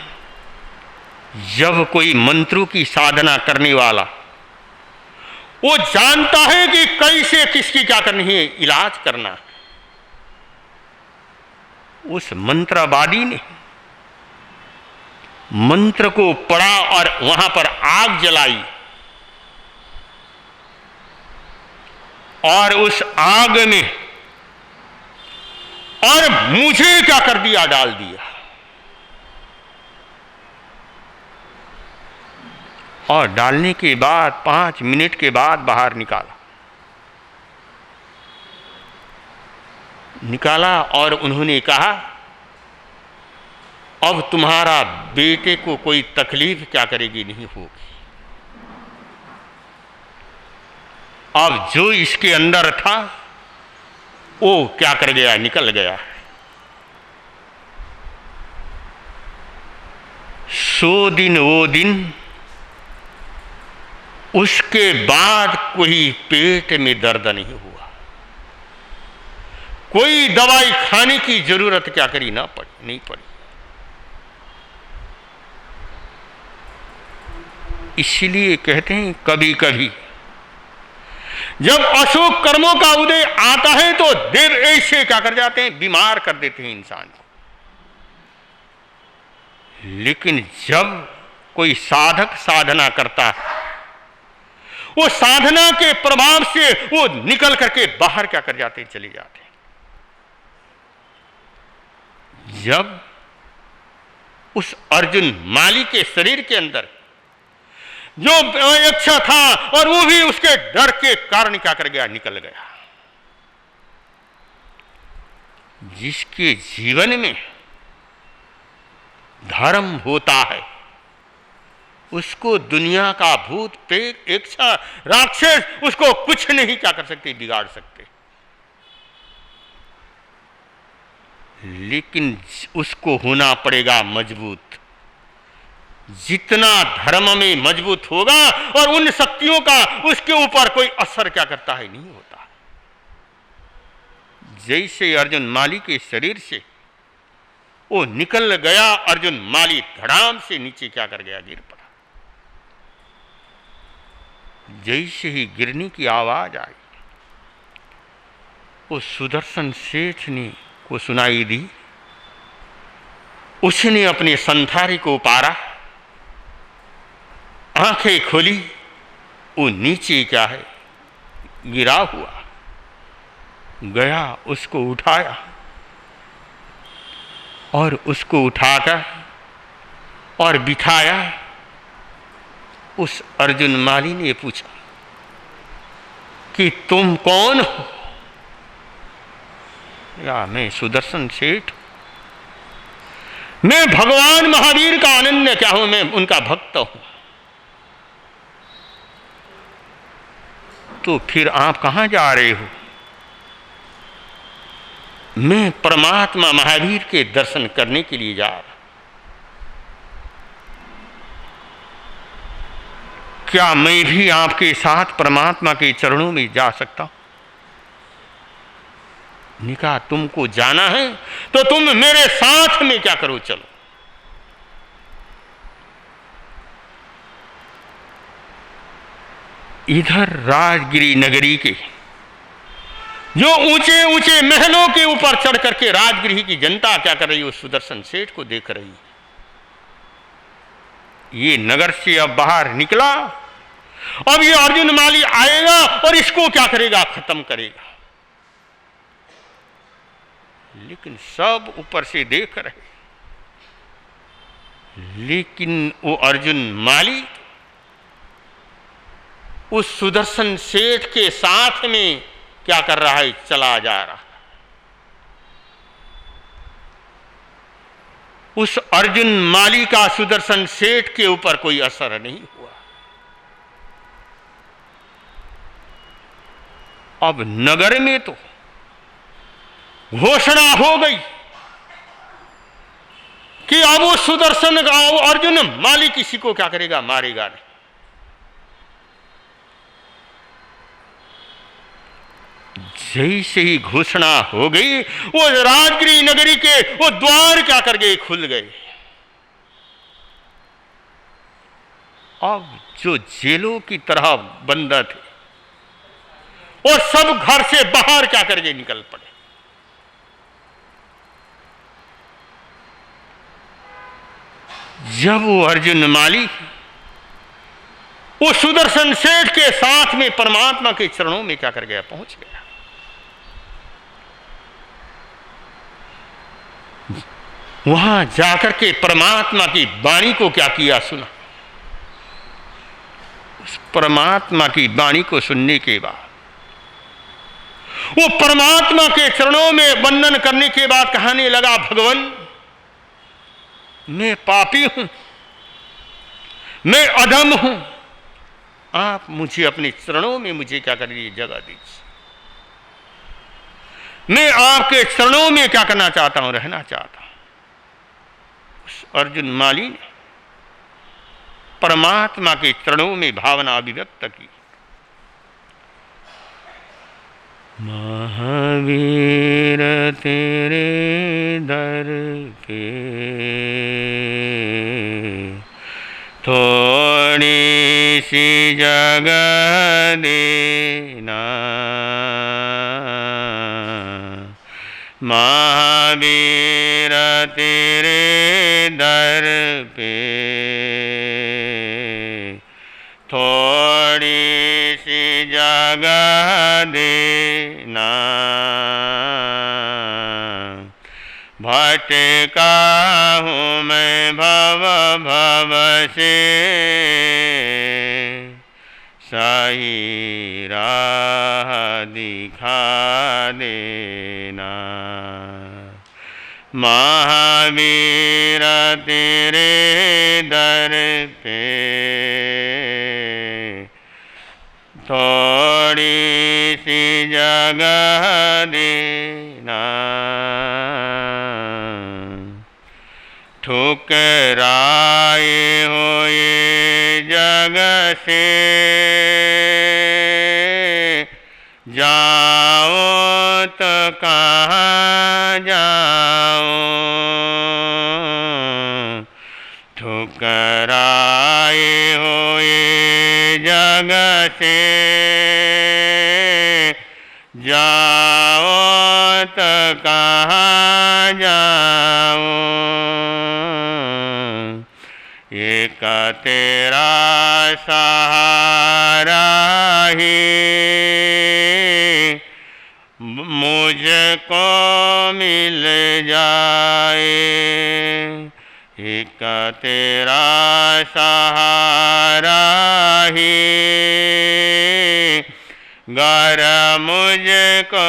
जब कोई मंत्रों की साधना करने वाला वो जानता है कि कैसे किसकी क्या करनी है, इलाज करना है। उस मंत्रवादी ने मंत्र को पढ़ा और वहां पर आग जलाई और उस आग में और मुझे क्या कर दिया? डाल दिया और डालने के बाद 5 मिनट के बाद बाहर निकाला और उन्होंने कहा अब तुम्हारा बेटे को कोई तकलीफ क्या करेगी? नहीं होगी। अब जो इसके अंदर था वो क्या कर गया? निकल गया। 100 दिन वो दिन, उसके बाद कोई पेट में दर्द नहीं हुआ। कोई दवाई खाने की जरूरत क्या करी? नहीं पड़ी। इसलिए कहते हैं कभी कभी जब अशुभ कर्मों का उदय आता है तो देव ऐसे क्या कर जाते हैं? बीमार कर देते हैं इंसान को। लेकिन जब कोई साधक साधना करता है, वो साधना के प्रभाव से वो निकल करके बाहर क्या कर जाते हैं? चले जाते हैं। जब उस अर्जुन माली के शरीर के अंदर जो इच्छा था और वो भी उसके डर के कारण क्या कर गया? निकल गया। जिसके जीवन में धर्म होता है उसको दुनिया का भूत प्रेत इच्छा राक्षस उसको कुछ नहीं क्या कर सकते? बिगाड़ सकते। लेकिन उसको होना पड़ेगा मजबूत। जितना धर्म में मजबूत होगा और उन शक्तियों का उसके ऊपर कोई असर क्या करता है? नहीं होता। जैसे अर्जुन माली के शरीर से वो निकल गया, अर्जुन माली धड़ाम से नीचे क्या कर गया? गिर पड़ा। जैसे ही गिरने की आवाज आई, उस सुदर्शन सेठ ने को सुनाई दी। उसने अपने संथारी को उतारा, आंखें खोली, वो नीचे क्या है गिरा हुआ। गया, उसको उठाया और उसको उठाकर और बिठाया। उस अर्जुन माली ने पूछा कि तुम कौन हो? या मैं सुदर्शन सेठ, मैं भगवान महावीर का अनन्य क्या हूं, मैं उनका भक्त हूं। तो फिर आप कहां जा रहे हो? मैं परमात्मा महावीर के दर्शन करने के लिए जा रहा। क्या मैं भी आपके साथ परमात्मा के चरणों में जा सकता हूं? निका तुमको जाना है तो तुम मेरे साथ में क्या करो, चलो। इधर राजगिरी नगरी के जो ऊंचे ऊंचे महलों के ऊपर चढ़ करके राजगिरी की जनता क्या कर रही है, उस सुदर्शन सेठ को देख रही है। ये नगर से अब बाहर निकला, अब ये अर्जुन माली आएगा और इसको क्या करेगा, खत्म करेगा। लेकिन सब ऊपर से देख रहे, लेकिन वो अर्जुन माली उस सुदर्शन सेठ के साथ में क्या कर रहा है, चला जा रहा है। उस अर्जुन माली का सुदर्शन सेठ के ऊपर कोई असर नहीं हुआ। अब नगर में तो घोषणा हो गई कि अब वो सुदर्शन का अर्जुन माली किसी को क्या करेगा, मारेगा नहीं। जैसे ही घोषणा हो गई, वो राजगिरी नगरी के वो द्वार क्या कर गए, खुल गए। अब जो जेलों की तरह बंद थे और सब घर से बाहर क्या करके निकल पड़े। जब वो अर्जुन माली वो सुदर्शन सेठ के साथ में परमात्मा के चरणों में क्या कर गया, पहुंच गया। वहां जाकर के परमात्मा की वाणी को क्या किया, सुना। उस परमात्मा की वाणी को सुनने के बाद वो परमात्मा के चरणों में वंदन करने के बाद कहने लगा, भगवान मैं पापी हूं, मैं अधम हूं, आप मुझे अपने चरणों में मुझे क्या करिए, जगह दीजिए। मैं आपके चरणों में क्या करना चाहता हूं, रहना चाहता हूं। उस अर्जुन माली ने परमात्मा के चरणों में भावना अभिव्यक्त की। महावीर तेरे दर पे थोड़ी सी जगह देना, महावीर तेरे दर पे थोड़ी सी जगह देना, भटका हूँ मैं भव भव से, सही राह दिखा देना, महावीर तेरे दर पे थोड़ी सी जगह देना, ठुकराए हुए जग से जाओ तो कहाँ जाओ, ठुकराए हुए जग से जाओ तेरा सहारा ही मुझको मिल जाए, एक तेरा सहारा ही गर मुझको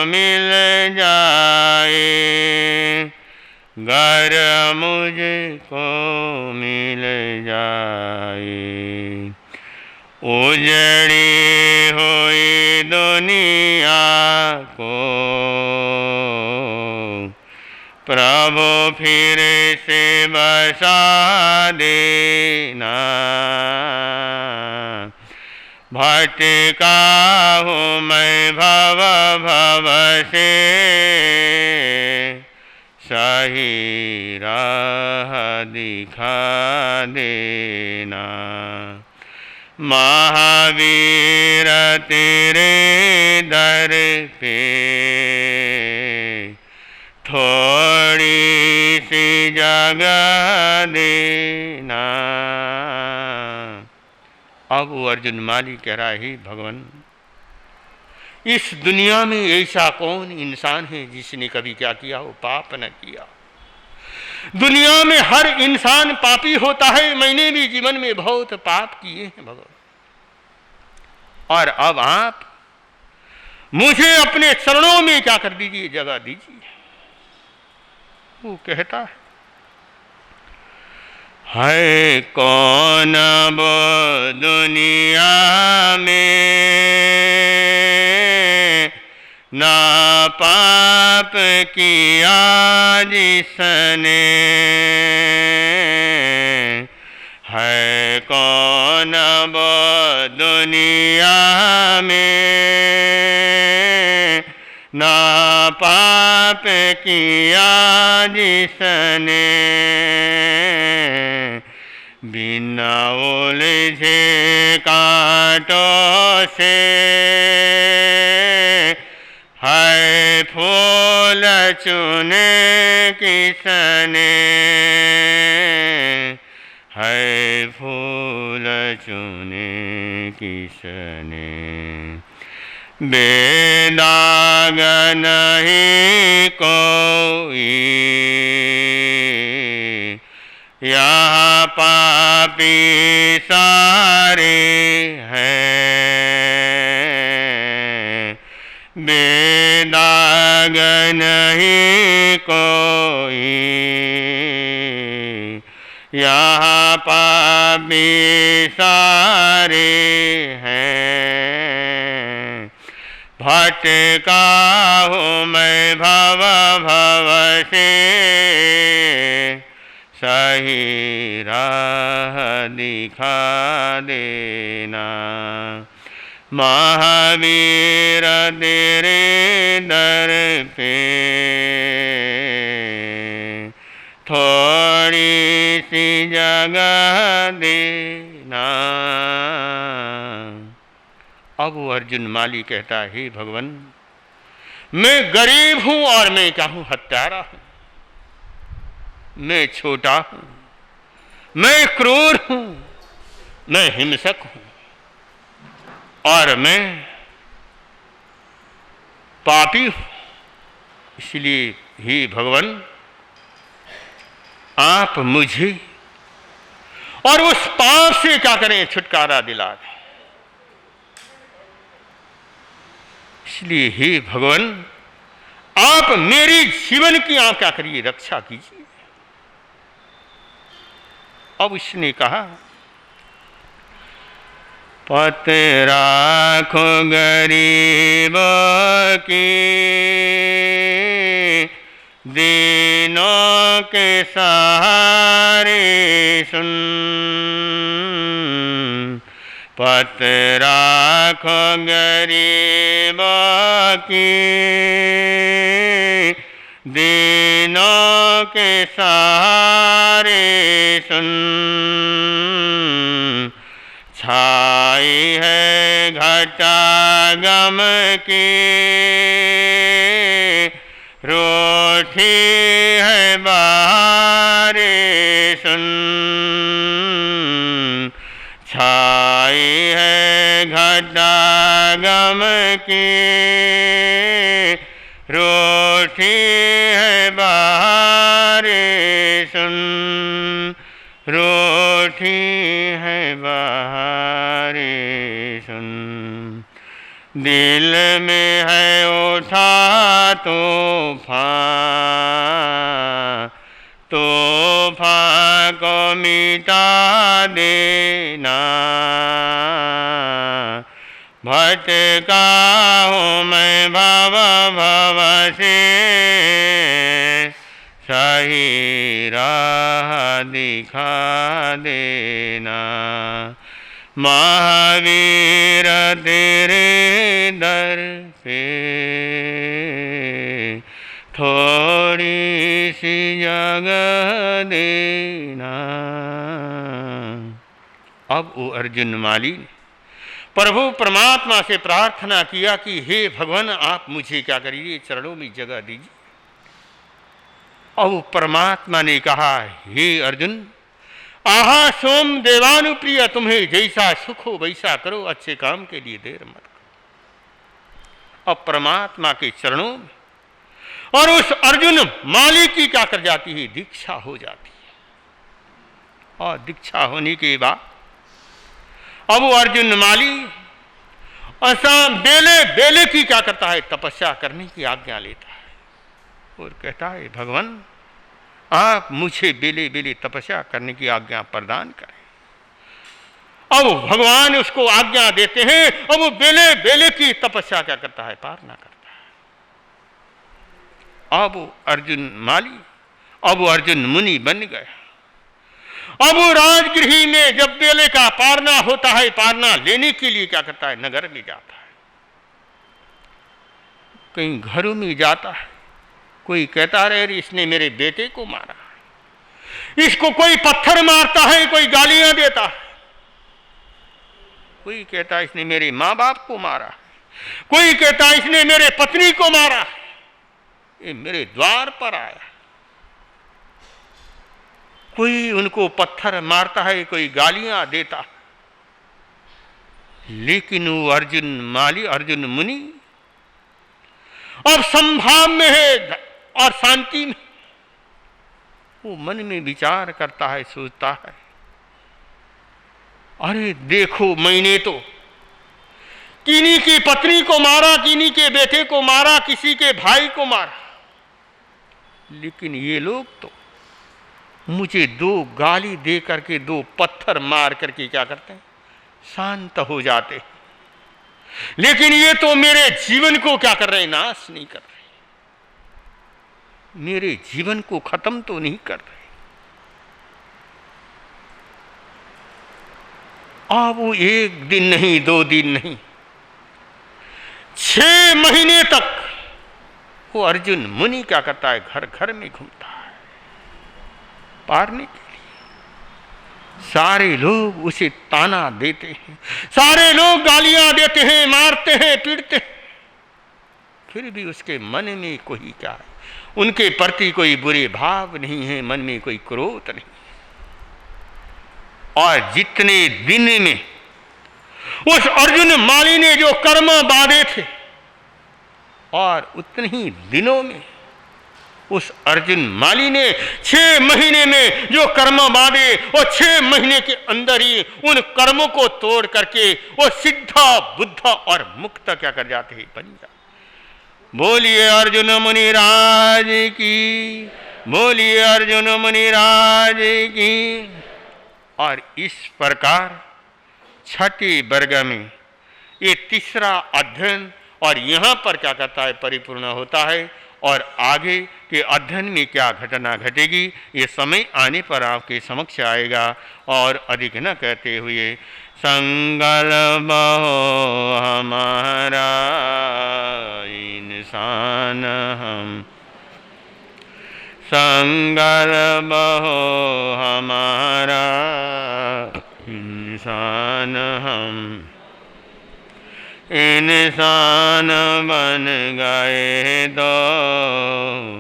मिल जाए, गर मुझको मिल जाए। उजड़ी हुई दुनिया को प्रभु फिर से बसा देना, भटका हूँ मैं भव भव से, सही राह दिखा देना। महावीर तेरे दर पे थोड़ी सी जगह देना। अब वो अर्जुन माली कह रहा है, भगवान इस दुनिया में ऐसा कौन इंसान है जिसने कभी क्या किया हो, पाप न किया। दुनिया में हर इंसान पापी होता है, मैंने भी जीवन में बहुत पाप किए हैं भगवान, और अब आप मुझे अपने चरणों में क्या कर दीजिए, जगह दीजिए। वो कहता है कौन वो दुनिया में ना पाप किया जिसने, है कौन वो दुनिया में ना पाप किया जिसने, बिना उलझे कांटों से है फूल चुने किसने, है फूल चुने किसने। बेदाग नहीं कोई यहाँ पापी सारे हैं, बेदाग नहीं कोई यहाँ पापी सारे हैं। भटका हूँ मैं भव भव से, सही राह दिखा देना। महावीर तेरे दर पे थोड़ी सी जगह देना। अब वो अर्जुन माली कहता है, भगवान मैं गरीब हूं और मैं क्या हूं, हत्यारा हूं, मैं छोटा हूं, मैं क्रूर हूं, मैं हिंसक हूं, और मैं पापी हूं। इसलिए ही भगवान आप मुझे और उस पाप से क्या करें, छुटकारा दिला दें। इसलिए हे भगवान आप मेरे जीवन की आप क्या करिए, रक्षा कीजिए। अब इसने कहा पत राखो गरीब की, दीनों के सहारे सुन, पत राखो गरीब की, दीनों के सहारे सुन, छाई है घटा गम की, रोठी है बारे सुन, गम की रोटी है बाहरी सुन, रोटी है बाहरी सुन। दिल में है उठा तूफान, तूफान को मिटा देना। भटका हूँ मैं भव भव से, सही राह दिखा देना। महावीर तेरे दर पे थोड़ी सी जगह देना। अब वो अर्जुन माली ने प्रभु परमात्मा से प्रार्थना किया कि हे भगवान, आप मुझे क्या करिए, चरणों में जगह दीजिए। अब परमात्मा ने कहा, हे अर्जुन, आहा सोम देवानुप्रिय, तुम्हें जैसा सुख हो वैसा करो, अच्छे काम के लिए देर मत करो। अब परमात्मा के चरणों में और उस अर्जुन माली की क्या कर जाती है, दीक्षा हो जाती है। और दीक्षा होने के बाद अब वो अर्जुन माली ऐसा बेले बेले की क्या करता है, तपस्या करने की आज्ञा लेता है और कहता है, भगवान आप मुझे बेले बेले तपस्या करने की आज्ञा प्रदान करें। अब भगवान उसको आज्ञा देते हैं, अब वो बेले बेले की तपस्या क्या करता है, पालना करता है। अब वो अर्जुन माली, अब वो अर्जुन मुनि बन गया। अब वो राजगृह में जब बेले का पारना होता है, पारना लेने के लिए क्या करता है, नगर में जाता है, कहीं घरों में जाता है। कोई कहता रहे इसने मेरे बेटे को मारा, इसको कोई पत्थर मारता है, कोई गालियां देता है। कोई कहता है इसने मेरे माँ बाप को मारा, कोई कहता है इसने मेरे पत्नी को मारा, ये मेरे द्वार पर आया। कोई उनको पत्थर मारता है, कोई गालियां देता। लेकिन वो अर्जुन माली, अर्जुन मुनि अब संभाव में है और शांति में। वो मन में विचार करता है, सोचता है, अरे देखो मैंने तो किन्हीं की पत्नी को मारा, किन्हीं के बेटे को मारा, किसी के भाई को मारा, लेकिन ये लोग तो मुझे दो गाली दे करके, दो पत्थर मार करके क्या करते हैं, शांत हो जाते हैं। लेकिन ये तो मेरे जीवन को क्या कर रहे हैं, नाश नहीं कर रहे, मेरे जीवन को खत्म तो नहीं कर रहे। अब वो एक दिन नहीं, दो दिन नहीं, 6 महीने तक वो अर्जुन मुनि क्या करता है, घर घर में घूमता है पारने के लिए। सारे लोग उसे ताना देते हैं, सारे लोग गालियां देते हैं, मारते हैं, पीटते हैं, फिर भी उसके मन में कोई क्या है, उनके प्रति कोई बुरे भाव नहीं है, मन में कोई क्रोध नहीं। और जितने दिन में उस अर्जुन माली ने जो कर्म बांधे थे, और उतने ही दिनों में उस अर्जुन माली ने 6 महीने में जो कर्म बांधे, और 6 महीने के अंदर ही उन कर्मों को तोड़ करके वो सिद्ध बुद्ध और मुक्त क्या कर जाते हैं, बन जाते। बोलिए अर्जुन मुनि राज की, बोलिए अर्जुन मुनि राज की। और इस प्रकार छठे वर्ग में ये तीसरा अध्ययन और यहाँ पर क्या कहता है, परिपूर्ण होता है। और आगे के अध्ययन में क्या घटना घटेगी, ये समय आने पर आपके समक्ष आएगा। और अधिक न कहते हुए, संकल्प हो हमारा इंसान हम, संकल्प हो हमारा इंसान हम, इंसान बन गए तो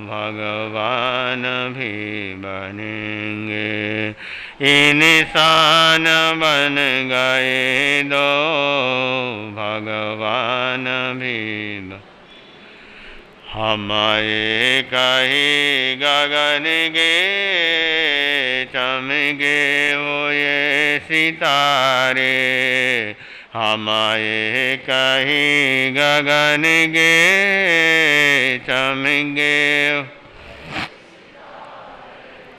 भगवान भी बनेंगे। इंसान बन गए दो भगवान भी। हमारे कहीं गगन गे चमके हुए सितारे, हमारे कहीं गगन गे चमके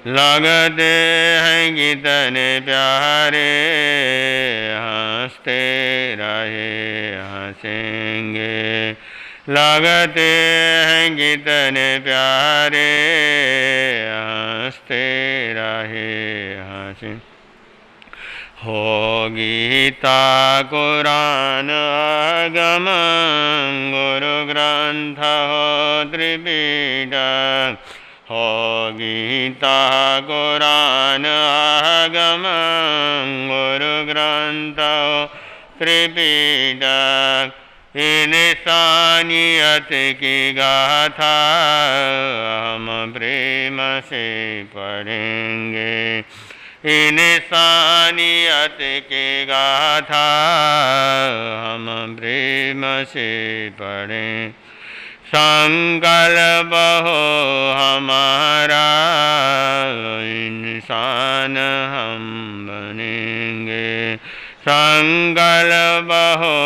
लगते हैं कितने प्यारे, हंसते रहे हंसेंगे, लगते हैं कितने प्यारे, हंसते रहे हंसे। हो गीता कुरान आगम गुरु ग्रंथ हो त्रिपीठक, हो गीता कुरान आगम गुरु ग्रंथ हो त्रिपीठक। इंसानियत की गाथा हम प्रेम से पढ़ेंगे, इंसानियत की गाथा हम प्रेम से पढ़ें। संकल्प हो हमारा इंसान हम बनेंगे, संकल्प हो